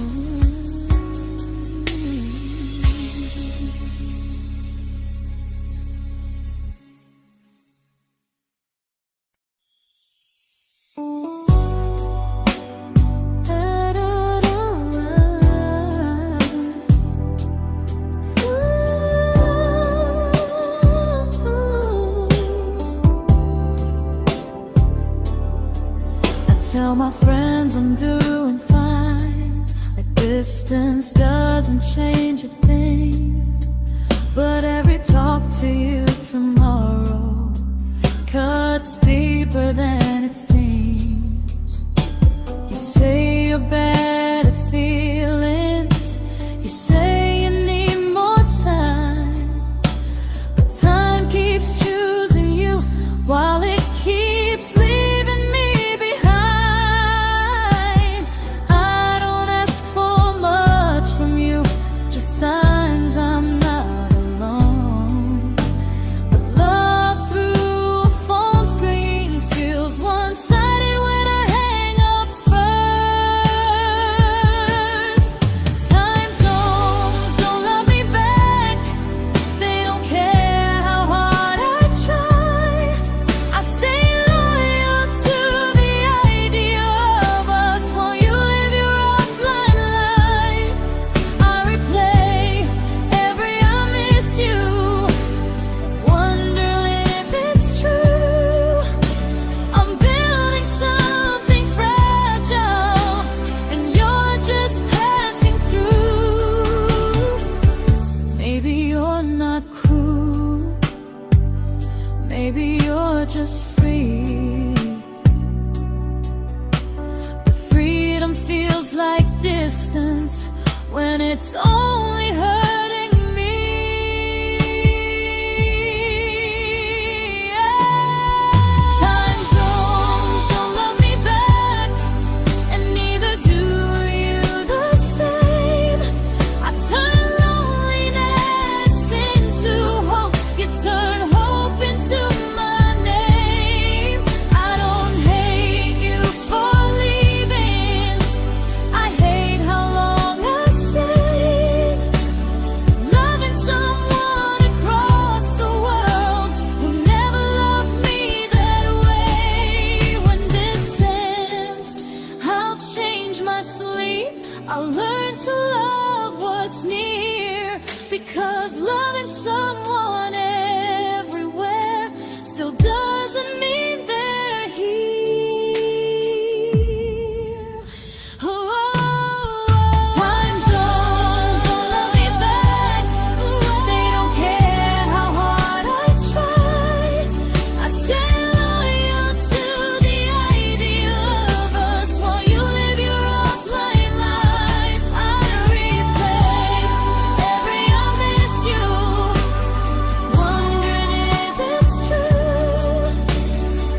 Tell my friends I'm doing fine, that distance doesn't change a thing. But every talk to you tomorrow cuts deeper than it seems. your better feelings. You say you need more time, but time keeps choosing you while it keeps leaving me behind. I don't ask for much from you, just signs I'm not alone. But love through a phone screen feels one-sided when I hang up first. Time zones don't love me back. They don't care how hard I try. I stay loyal to the idea of us while you live your offline life. I replay every I miss you, wondering if it's true. I'm building something fragile, and you're just passing through. Maybe you're not cruel, maybe you're just free. But freedom feels like distance when it's only hurting me. Time zones don't love me back, and neither do you the same. I turn loneliness into hope, you turn hope into my name. I don't hate you for leaving, I hate how long I stayed. Loving someone across the world who never loved me that way. When this ends, I'll change my sleep, I'll learn to love what's near, because loving someone everywhere still doesn't mean they're here. Time zones don't love me back. They don't care how hard I try. I stay loyal to the idea of us while you live your offline life. I replace every I miss you, wondering if it's true.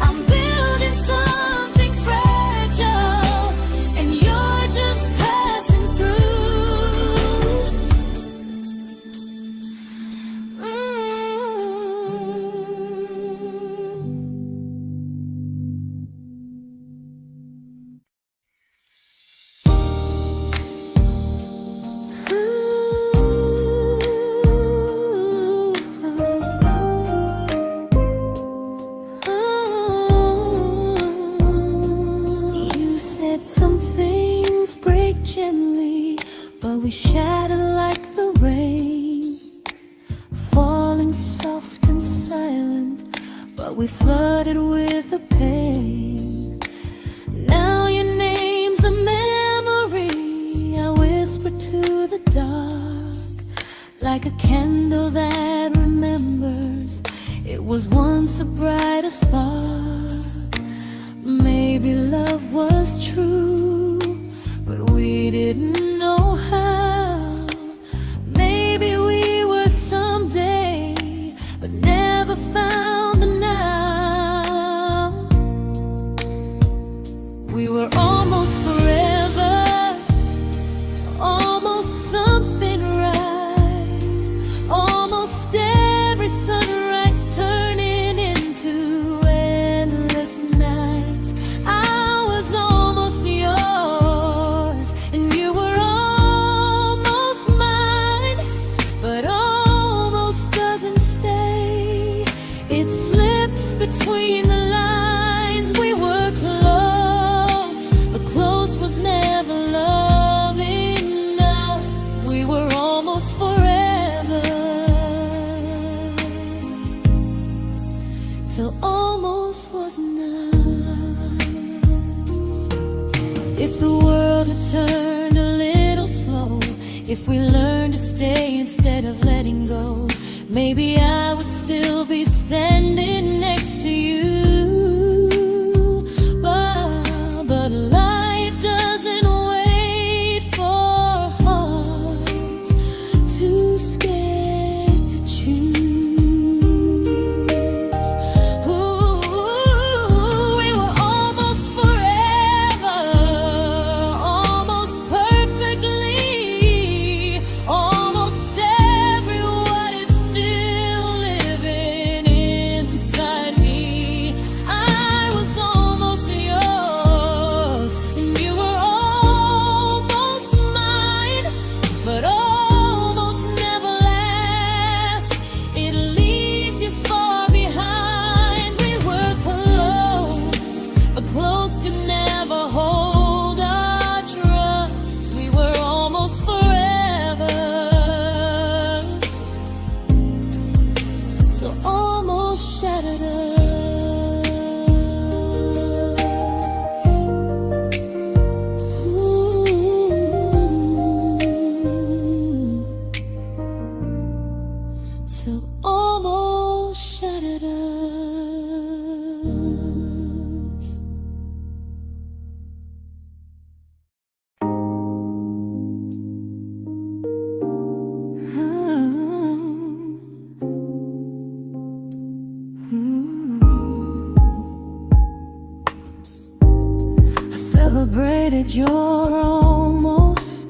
I'm building something fragile, and you're just passing through. You said some things break gently, but we shatter like the rain, falling soft and silent, but we flooded with the pain. Now your name's a memory I whisper to the dark, like a candle that remembers it was once a brighter spark. Maybe love was true, but we didn't know how. Maybe we were someday, but never found the now. We were almost forever, almost something right, almost every sunrise turning into endless nights. I was almost yours, and you were almost mine, but almost doesn't stay. It slips between the lines. We were close, but close was never love enough. We were almost forever, till almost was enough. If the world had turned a little slow, if we learned to stay instead of letting go, maybe I would still be standing next to you. But life doesn't celebrated your almost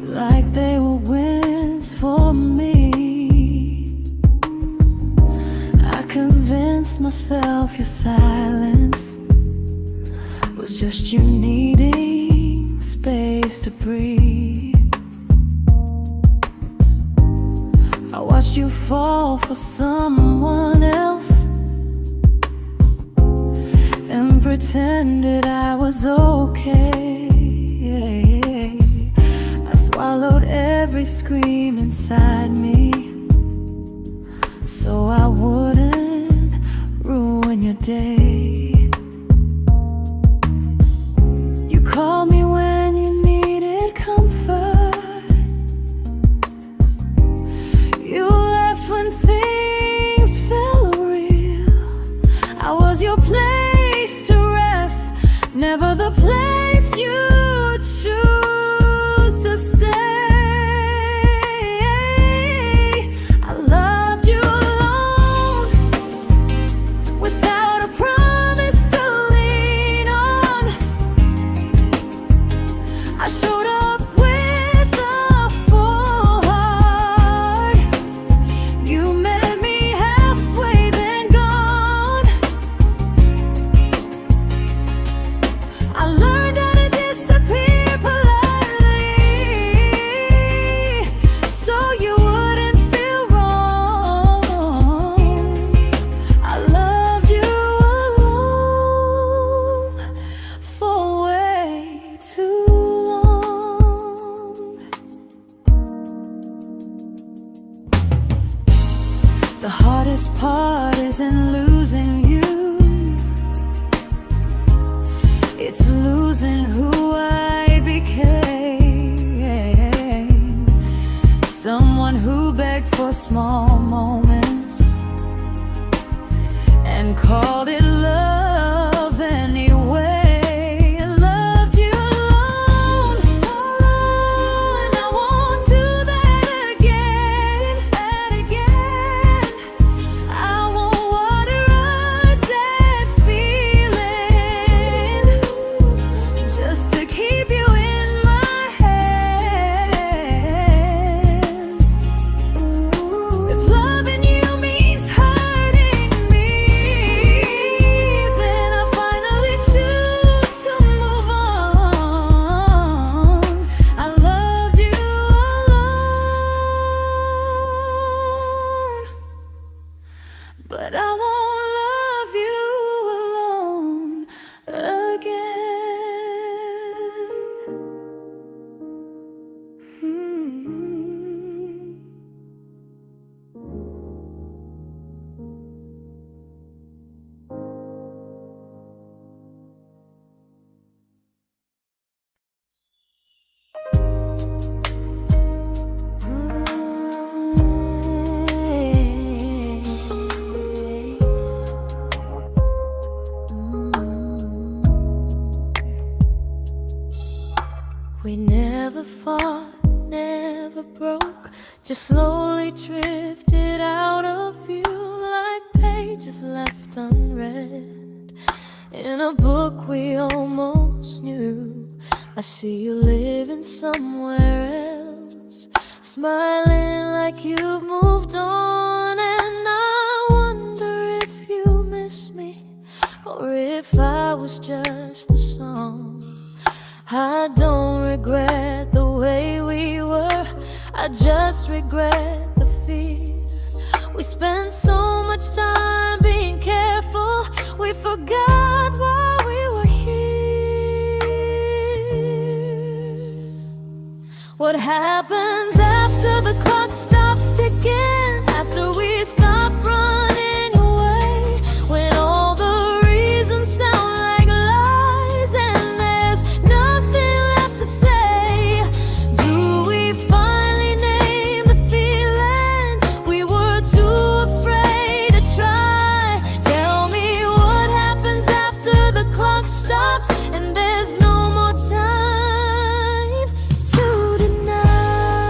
like they were wins for me. I convinced myself your silence was just you needing space to breathe. I watched you fall for someone else and pretended I was okay. I swallowed every scream inside me so I wouldn't ruin your day. You called me when you needed comfort. You left when things felt real. I was your place to rest, never the place you choose to stay. I loved you alone, without a promise to lean on. I showed up with a full heart. You met me halfway, then gone. I learned how to disappear politely, so you wouldn't feel wrong. I loved you alone for way too long. The hardest part isn't losing you, it's losing who I became. Someone who begged for small moments and called it love anyway. I loved you alone, and I won't do that again. I won't water a dead feeling just to keep you in my hands. If loving you means hurting me, then I finally choose to move on. I loved you alone, but I won't love you alone again. We never fought, never broke, just slowly drifted out of view like pages left unread in a book we almost knew. I see you living somewhere else, smiling like you've moved on, and I wonder if you miss me or if I was just the song. I don't regret the way we were, I just regret the fear. We spent so much time being careful, we forgot why we were here. What happens after the clock stops ticking, after we stop running away, when all the reasons sound like lies and there's nothing left to say? Do we finally name the feeling we were too afraid to try? Tell me what happens after the clock stops and there's no more time to deny.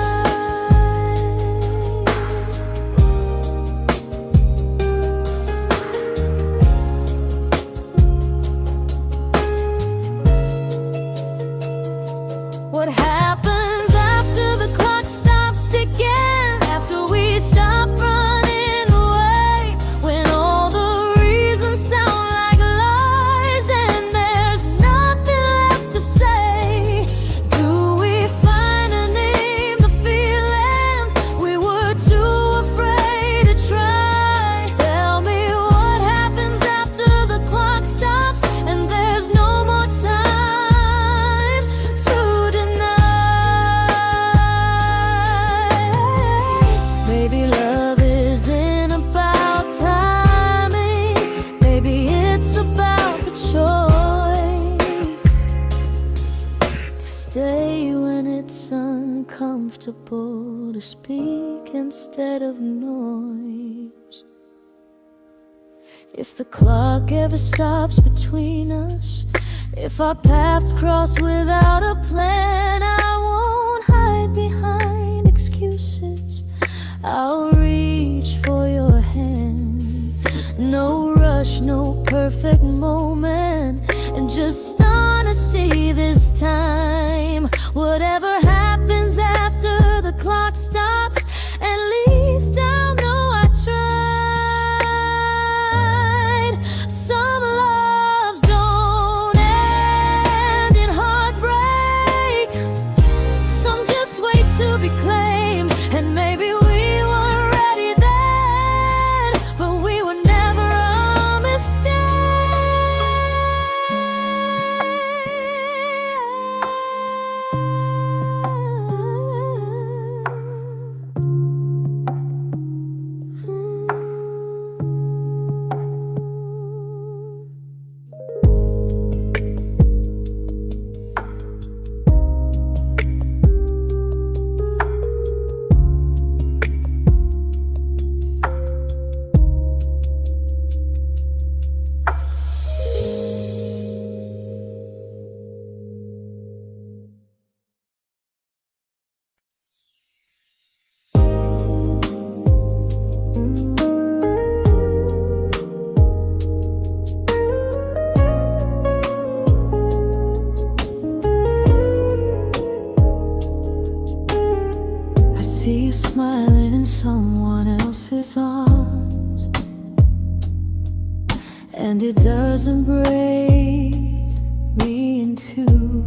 comfortable to speak instead of noise. If the clock ever stops between us, if our paths cross without a plan, I won't hide behind excuses. I'll reach for your hand. No rush, no perfect moment, and just honesty this time. Whatever happens after the clock stops, at least I'll know I tried. Some loves don't end in heartbreak, some just wait to be claimed. And maybe we weren't ready then, but we were never a mistake. I see you smiling in someone else's arms, and it doesn't break me in two.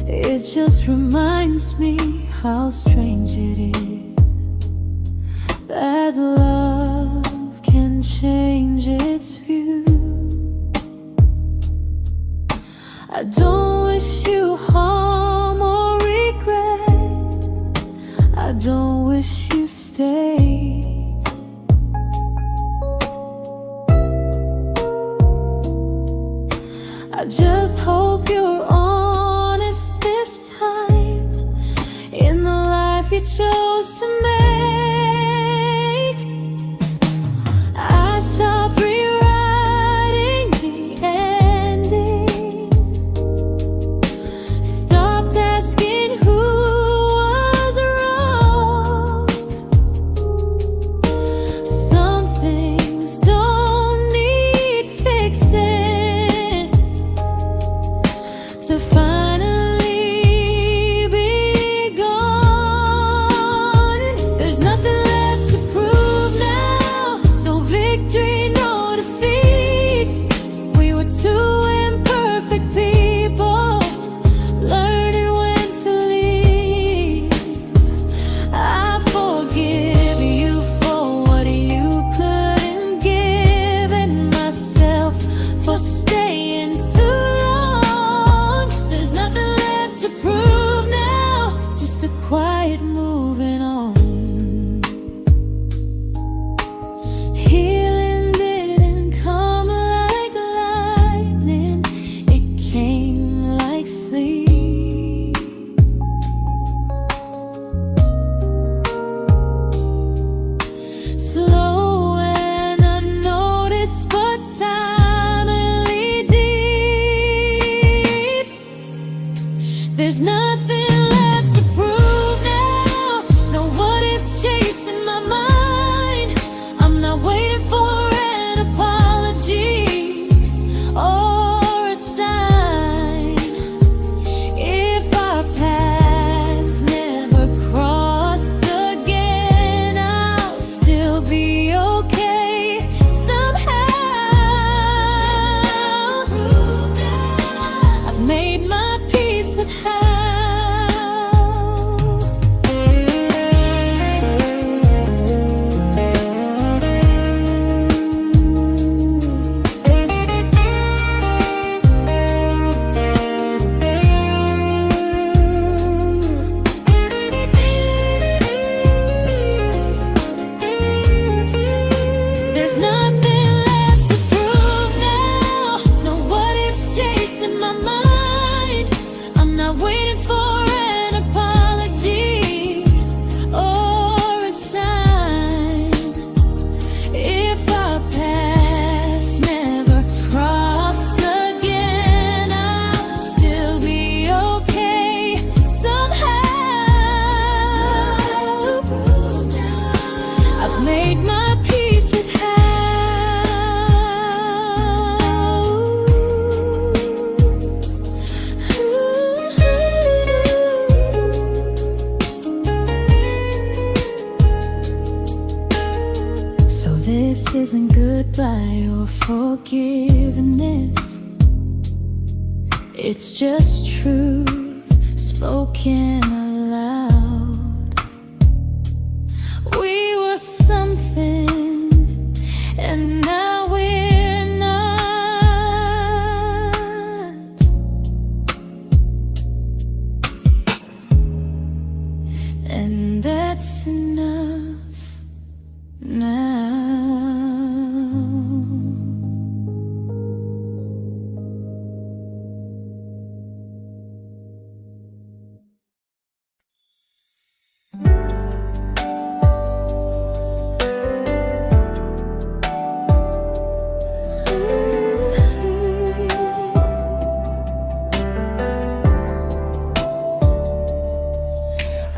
It just reminds me how strange it is that love can change its view. I don't wish you harm or regret, I don't wish you stay. I just hope you're honest this time in the life you chose to make. I stopped rewriting the ending, stopped asking who was wrong. This isn't goodbye or forgiveness. It's just truth spoken aloud. We were something, and now we're not. And that's enough now.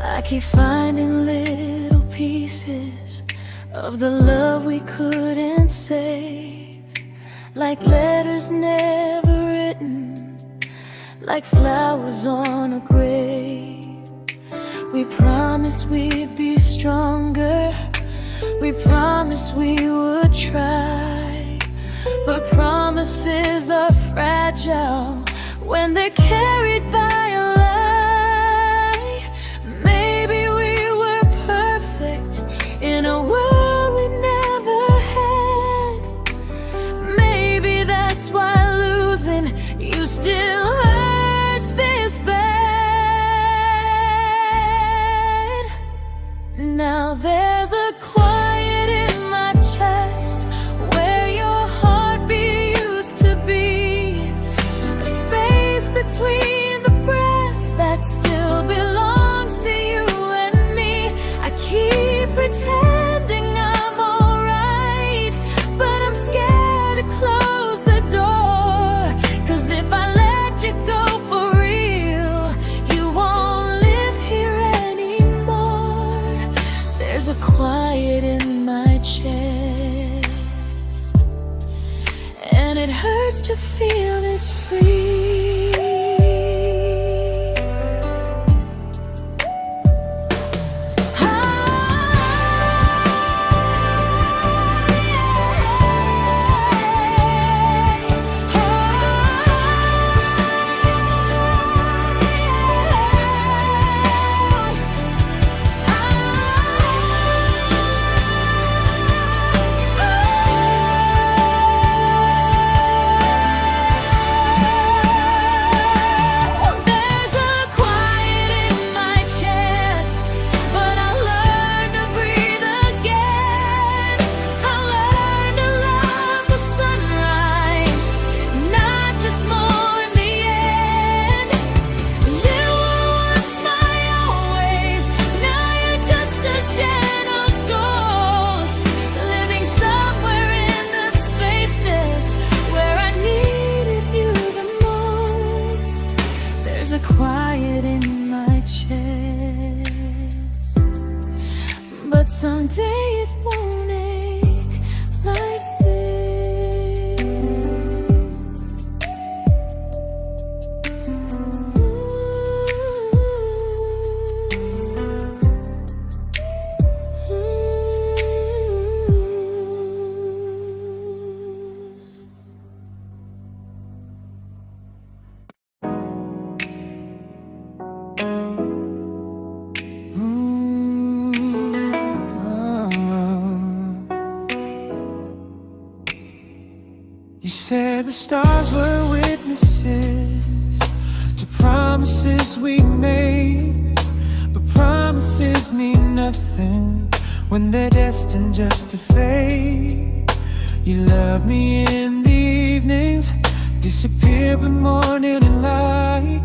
I keep finding little pieces of the love we couldn't save, like letters never written, like flowers on a grave. We promised we'd be stronger, we promised we would try, but promises are fragile when they're carried by a lie. Maybe we were perfect in a world we never had. Maybe that's why losing you still hurts this bad. Now there's a quiet in my chest where your heartbeat used to be, a space between the breaths that still belongs to you and me. I keep pretending I'm alright, but I'm scared to close the door, 'cause if I let you go for real, you won't live here anymore. There's a quiet in my chest, and it hurts to feel this free. Quiet in my chest, but someday it won't ache like this. You said the stars were witnesses to promises we made, but promises mean nothing when they're destined just to fade. You love me in the evenings, disappear but morning and light.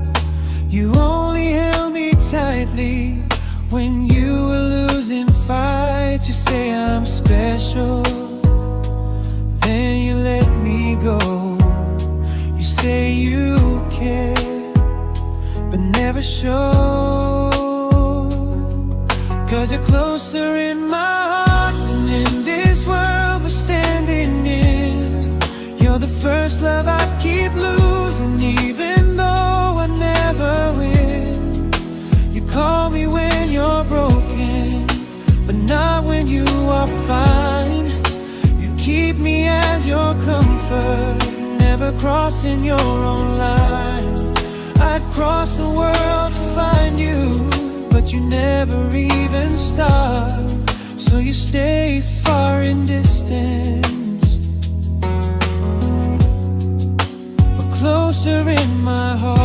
You only held me tightly when you were losing fights. You say I'm special, then you let me go. You say you care, but never show, 'cause you're closer in my heart than in this world we're standing in. You're the first love I keep losing, even though I never win. You call me when you're broken, but not when you are fine. You effort, never crossing your own line. I'd cross the world to find you, but you never even start. So you stay far in distance, but closer in my heart.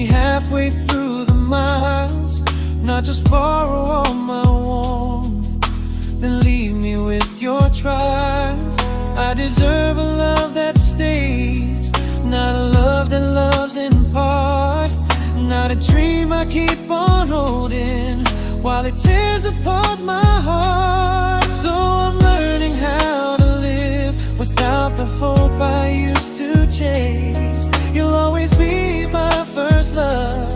Halfway through the miles, not just borrow all my warmth, then leave me with your trials. I deserve a love that stays, not a love that loves in part, not a dream I keep on holding while it tears apart my heart. So I'm learning how to live without the hope I used to chase. You'll always be my first love,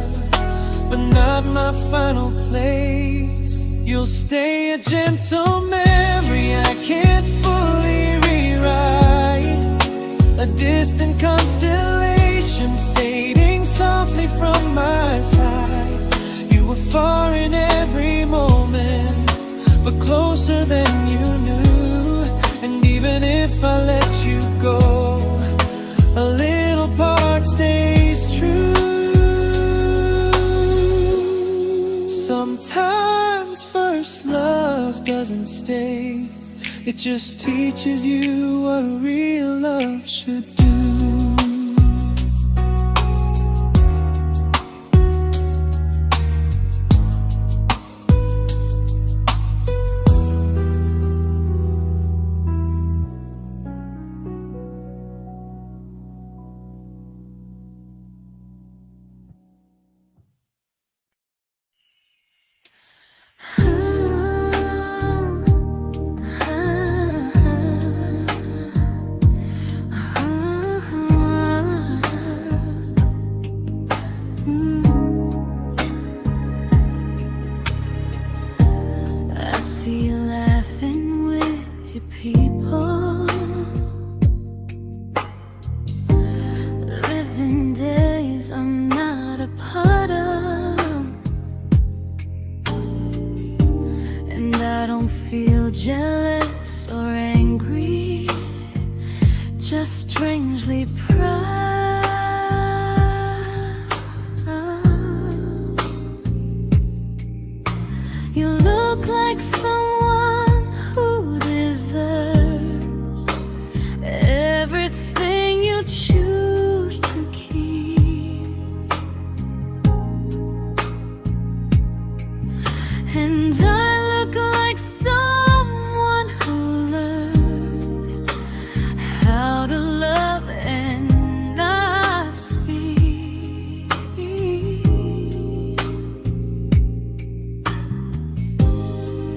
but not my final place. You'll stay a gentle memory I can't fully rewrite, a distant constellation fading softly from my side. You were far in every moment, but closer than you knew. And even if I let you go, a little part stays true. Sometimes first love doesn't stay, it just teaches you what real love should do. Jealous or angry, just strangely proud. You look like someone who deserves everything you choose to keep. And I look like someone who learned how to love and not speak.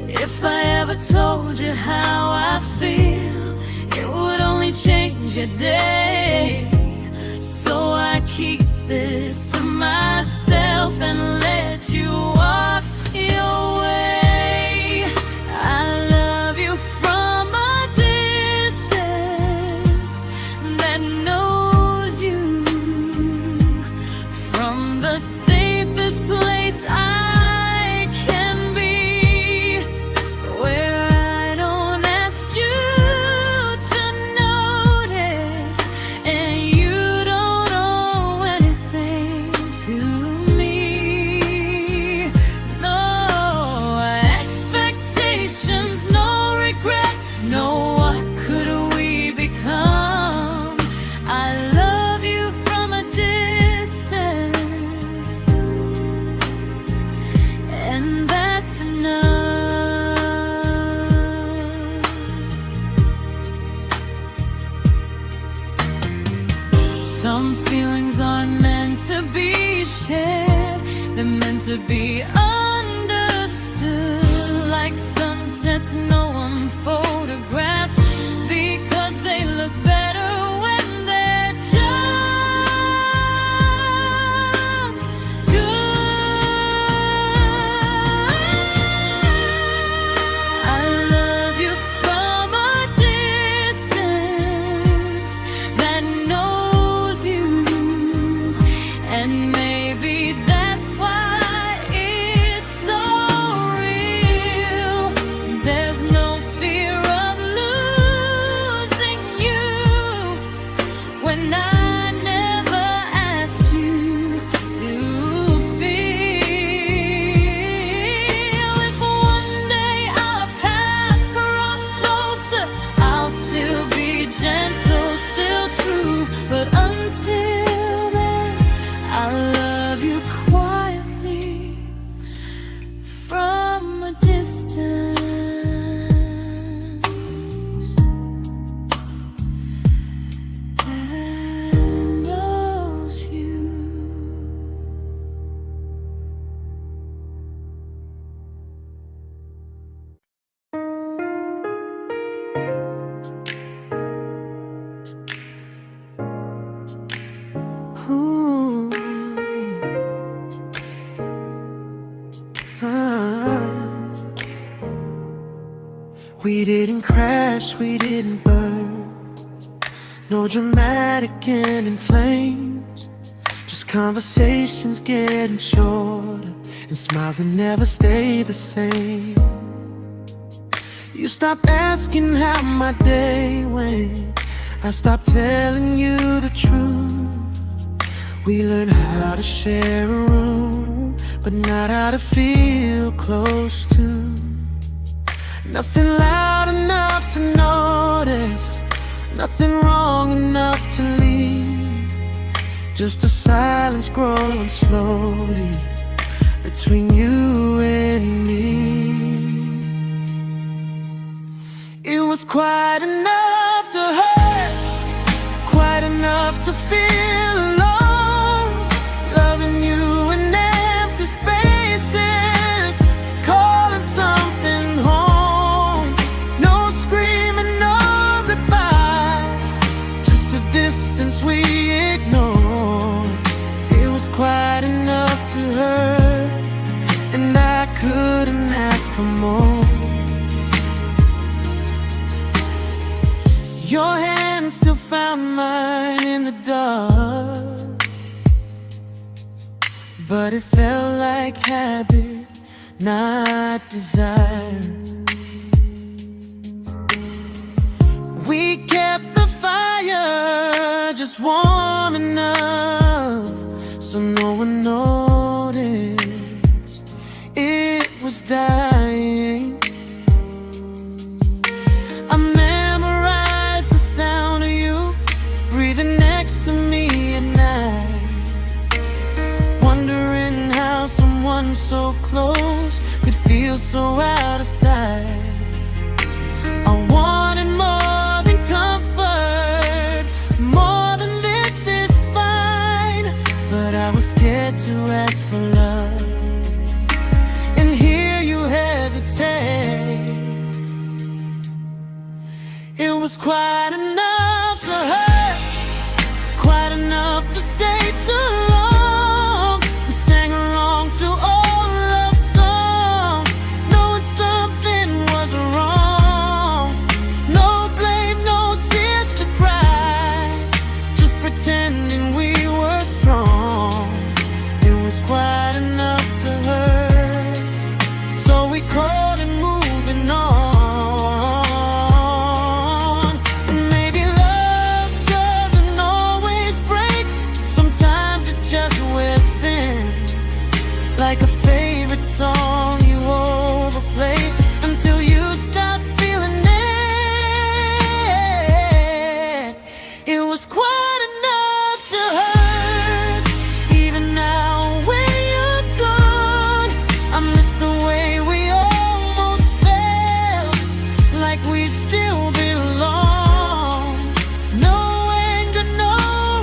If I ever told you how I feel, it would only change your day. So I keep this to myself and let you walk your way. I love you from a distance that knows you, from the safest place I can be, where I don't ask you to notice and you don't owe anything to me. No expectations, no regret, no what could we become. I love you from a distance, and that's enough. Some feelings aren't meant to be shared, they're meant to be understood. Like sunsets no one photographs, because they look better when they're just good. I love you from a distance We didn't crash, we didn't burn. No dramatic end in flames. Just conversations getting shorter, and smiles that never stay the same. You stopped asking how my day went. I stopped telling you the truth. We learned how to share a room, but not how to feel close to. Nothing loud enough to notice, nothing wrong enough to leave. Just a silence growing slowly between you and me. It was quite enough to hurt, quite enough to feel alone. Loving you in empty spaces, calling something home. No screaming, no goodbye, just a distance we ignored. It was quite enough to hurt, and I couldn't ask for more. Your hand still found mine in the dark, but it felt like habit, not desire. We kept the fire just warm enough so no one noticed it was dying. I memorized the sound of you breathing next to me at night, wondering how someone so close could feel so out of sight. I wanted more than comfort, more than this is fine, but I was scared to ask for love and hear you hesitate. It was quite enough to hurt, quite enough to stay too long. We sang along to old love songs, knowing something was wrong. No blame, no tears to cry, just pretending we were strong. It was quite enough to hurt, so we crawled and moving on. Like a favorite song you overplay until you stop feeling it. It was quite enough to hurt. Even now when you're gone, I miss the way we almost felt, like we still belong. No anger, no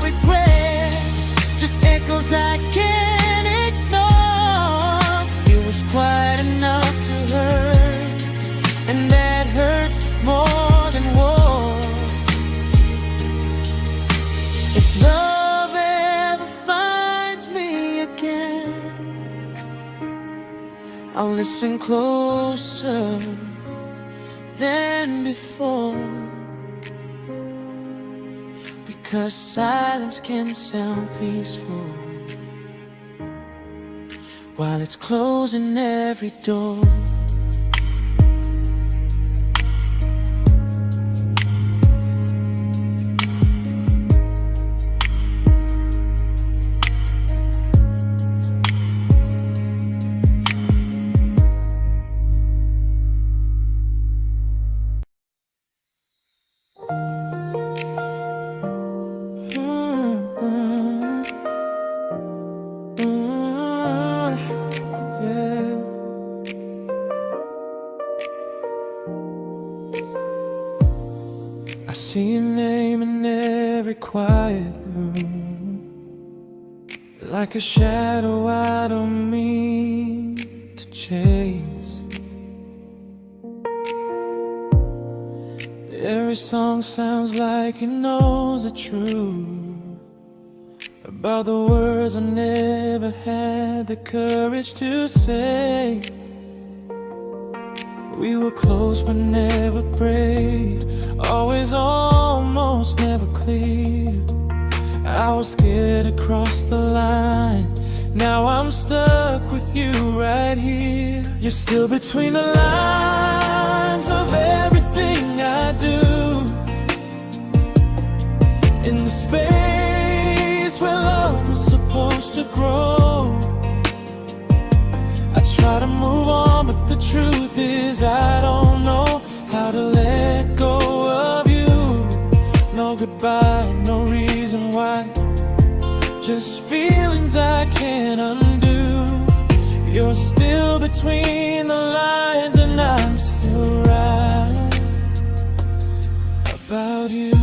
regret, just echoes I can't ignore. It was quite enough to hurt, and that hurts more than war. If love ever finds me again, I'll listen closer than before, because silence can sound peaceful while it's closing every door. I see your name in every quiet room, like a shadow I don't mean to chase. Every song sounds like it knows the truth about the words I never had the courage to say. We were close but never brave, always almost never clear. I was scared to cross the line, now I'm stuck with you right here. You're still between the lines of everything I do, in the space where love was supposed to grow. I try to move on, but the truth is I don't know how to let go of you. No goodbye, no reason why, just feelings I can't undo. You're still between the lines and I'm still right about you.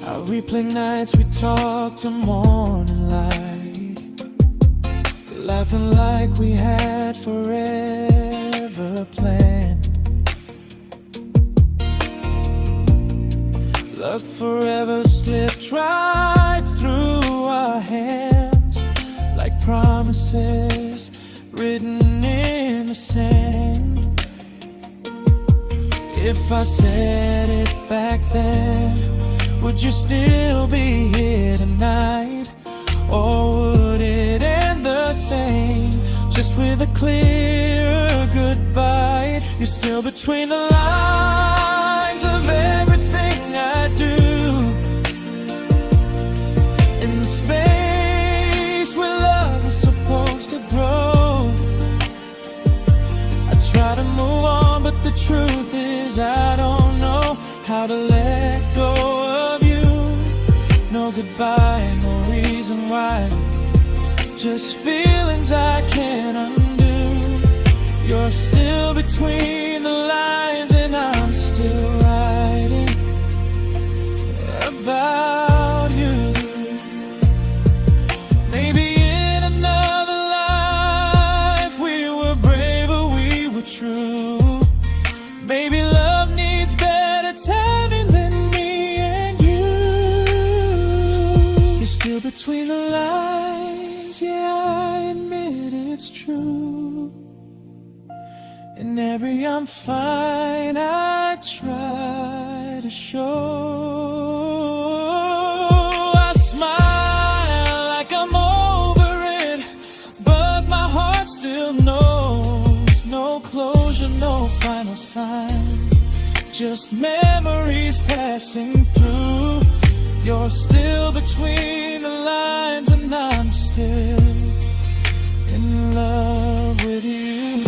I replay nights we talk to morning light, laughing like we had forever planned. Luck forever slipped right through our hands, like promises written in the sand. If I said it back then, would you still be here tonight? Or would it end the same, just with a clear goodbye? You're still between the lines of everything I do, in the space where love is supposed to grow. I try to move on, but the truth is I don't know how to let go of you. No goodbye, no reason why, just feelings I can't undo. You're still between the lines and I'm still writing about you. Maybe in another life we were braver, we were true. Maybe love needs better timing than me and you. You're still between the lines, yeah, I admit it's true. In every I'm fine I try to show. I smile like I'm over it, but my heart still knows. No closure, no final sign, just memories passing through. You're still between the lines and I'm still in love with you.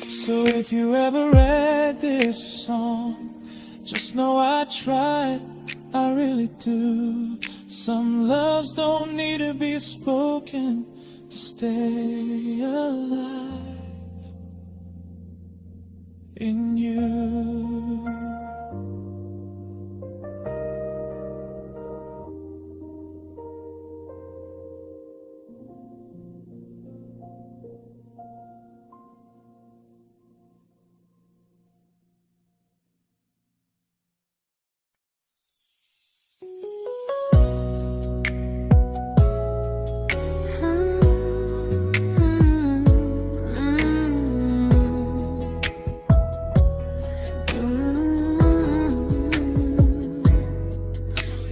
So if you ever read this song, just know I tried, I really do. Some loves don't need to be spoken to stay alive in you.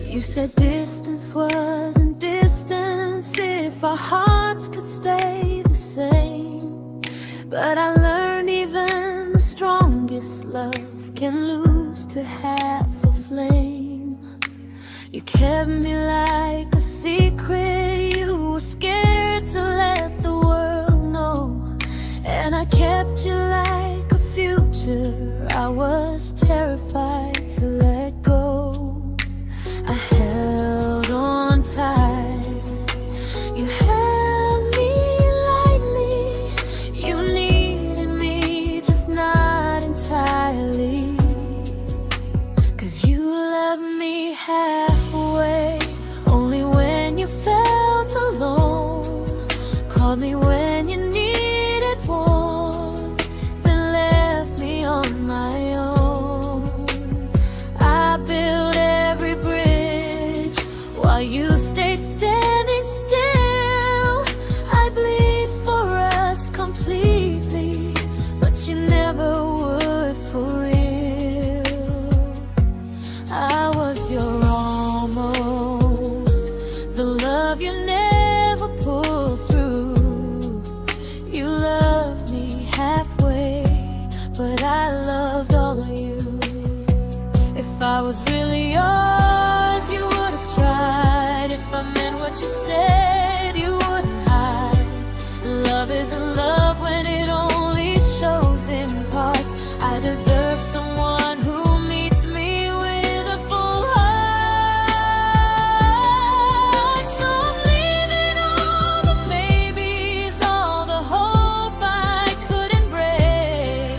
You said distance wasn't distance if our hearts could stay the same. But I learned even the strongest love can lose to half a flame. You kept me like a secret, you were scared to let the world know. And I kept you like a future, I was terrified to let go. I held on tight, you held me lightly. You needed me, just not entirely. 'Cause you loved me halfway, only when you felt alone. Called me when you needed warmth, then left me on my own. I you stayed standing still. I bleed for us completely, but you never would for real. I was your almost, the love you never pulled through. You loved me halfway, but I loved all of you. If I was really yours, you would have tried. If I meant what you said, you wouldn't hide. Love isn't love when it only shows in parts. I deserve someone who meets me with a full heart. So I'm leaving all the maybes, all the hope I couldn't break.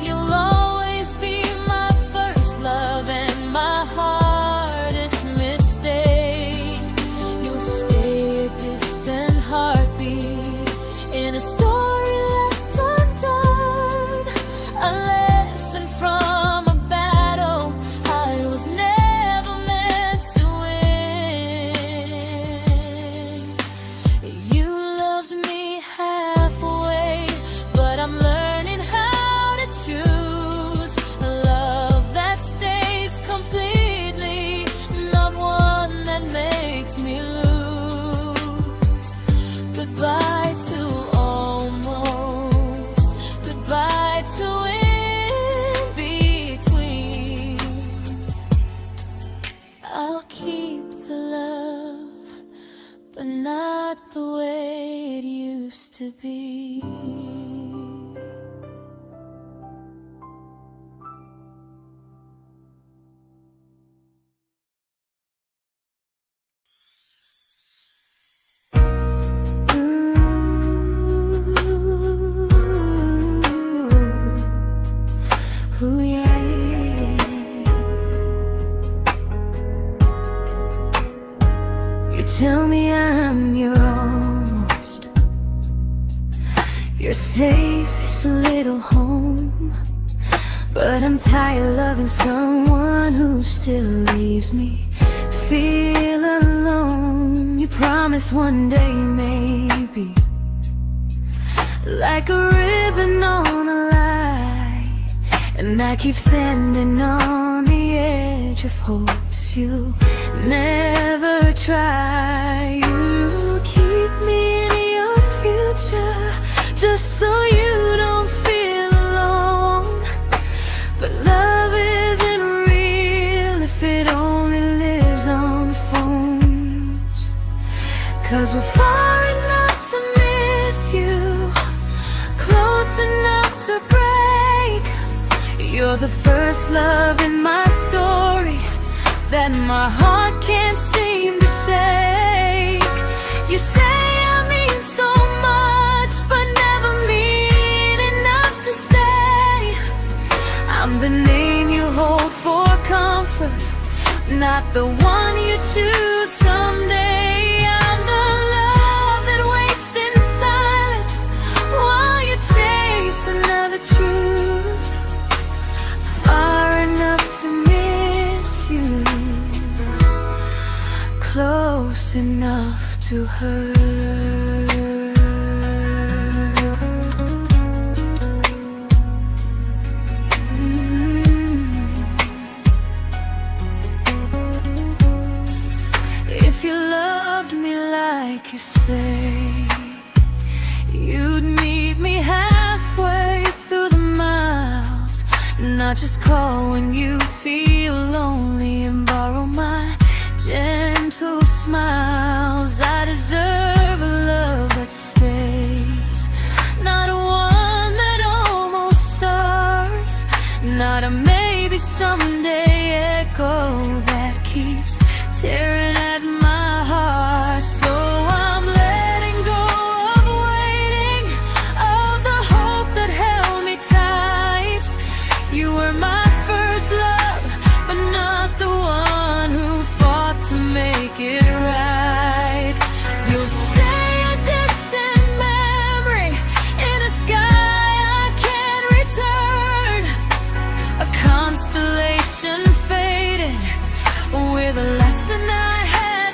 You'll always be my first love and my hardest mistake. You'll stay a distant heartbeat in a story left undone, a lesson from a battle I was never meant to win. You loved me halfway, but I'm learning how to choose a love that stays completely, not one that makes me lose. Goodbye to almost, goodbye to in between. I'll keep the love, but not the way it used to be. Ooh, yeah, yeah. You tell me I'm your almost, your safest little home, but I'm tired loving someone who still leaves me feel alone. You promise one day maybe, like a ribbon on a line, and I keep standing on the edge of hopes you never try. You keep me in your future just so you don't feel alone. But love isn't real if it only lives on phones. 'Cause we're far enough to miss you, close enough to break. You're the first love in my story that my heart can't seem to shake. You say I mean so much, but never mean enough to stay. I'm the name you hold for comfort, not the one you choose someday. I'm the love that waits in silence while you chase another truth. Far enough to miss you, close enough to hurt. If you loved me like you say, you'd meet me halfway through the miles, not just call when you feel lonely and borrow my gentle smiles. I deserve a love that stays, not one that almost starts, not a maybe someday echo that keeps tearing at my heart. So I'm letting go of waiting, of the hope that held me tight. You were my first love, but not the one who fought to make it right. You'll stay a distant memory in a sky I can't return, a constellation faded with a lesson I had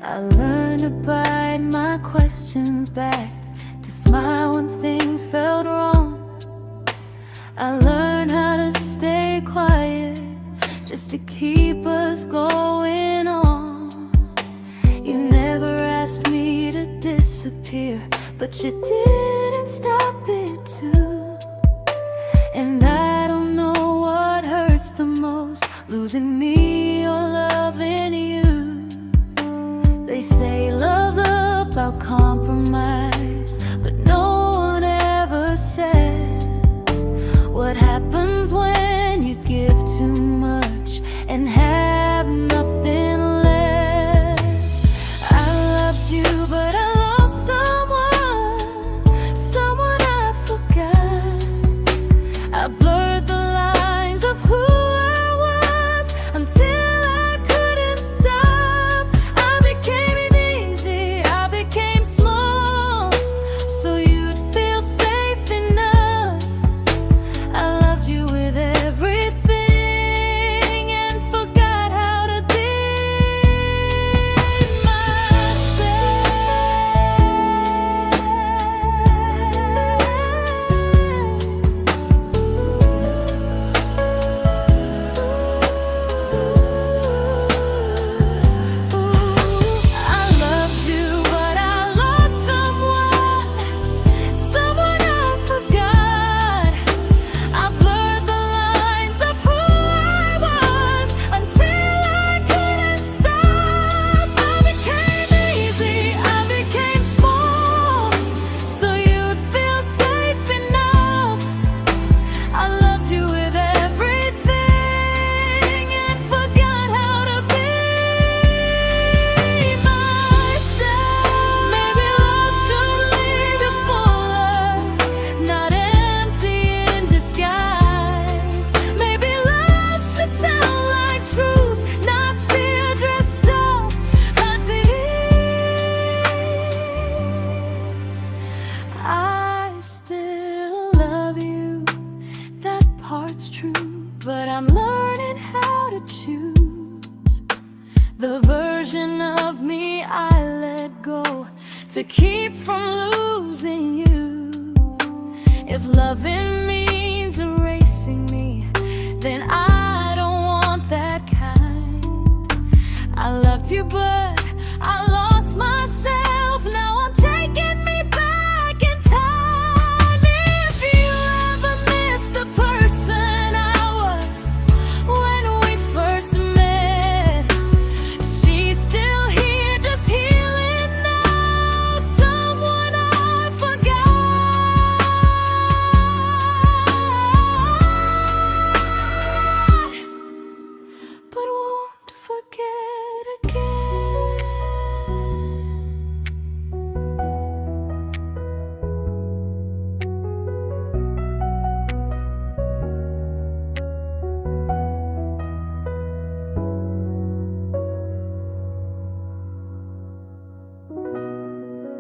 I learned to bite my questions back, to smile when things felt wrong. I learned how to stay quiet, just to keep us going on. You never asked me to disappear, but you didn't stop it too. And I don't know what hurts the most, losing me or loving you. They say love's about compromise, but no one ever says what happens when you give too much and have nothing left. I loved you, but I lost someone I forgot. I blurred the lines of who I was until I couldn't stop. I became easy, I became small, so you'd feel safe enough. I loved you with everything and forgot how to be but I'm learning how to choose the version of me I let go to keep from losing you. If loving means erasing me, then I don't want that kind. I loved you, but I lost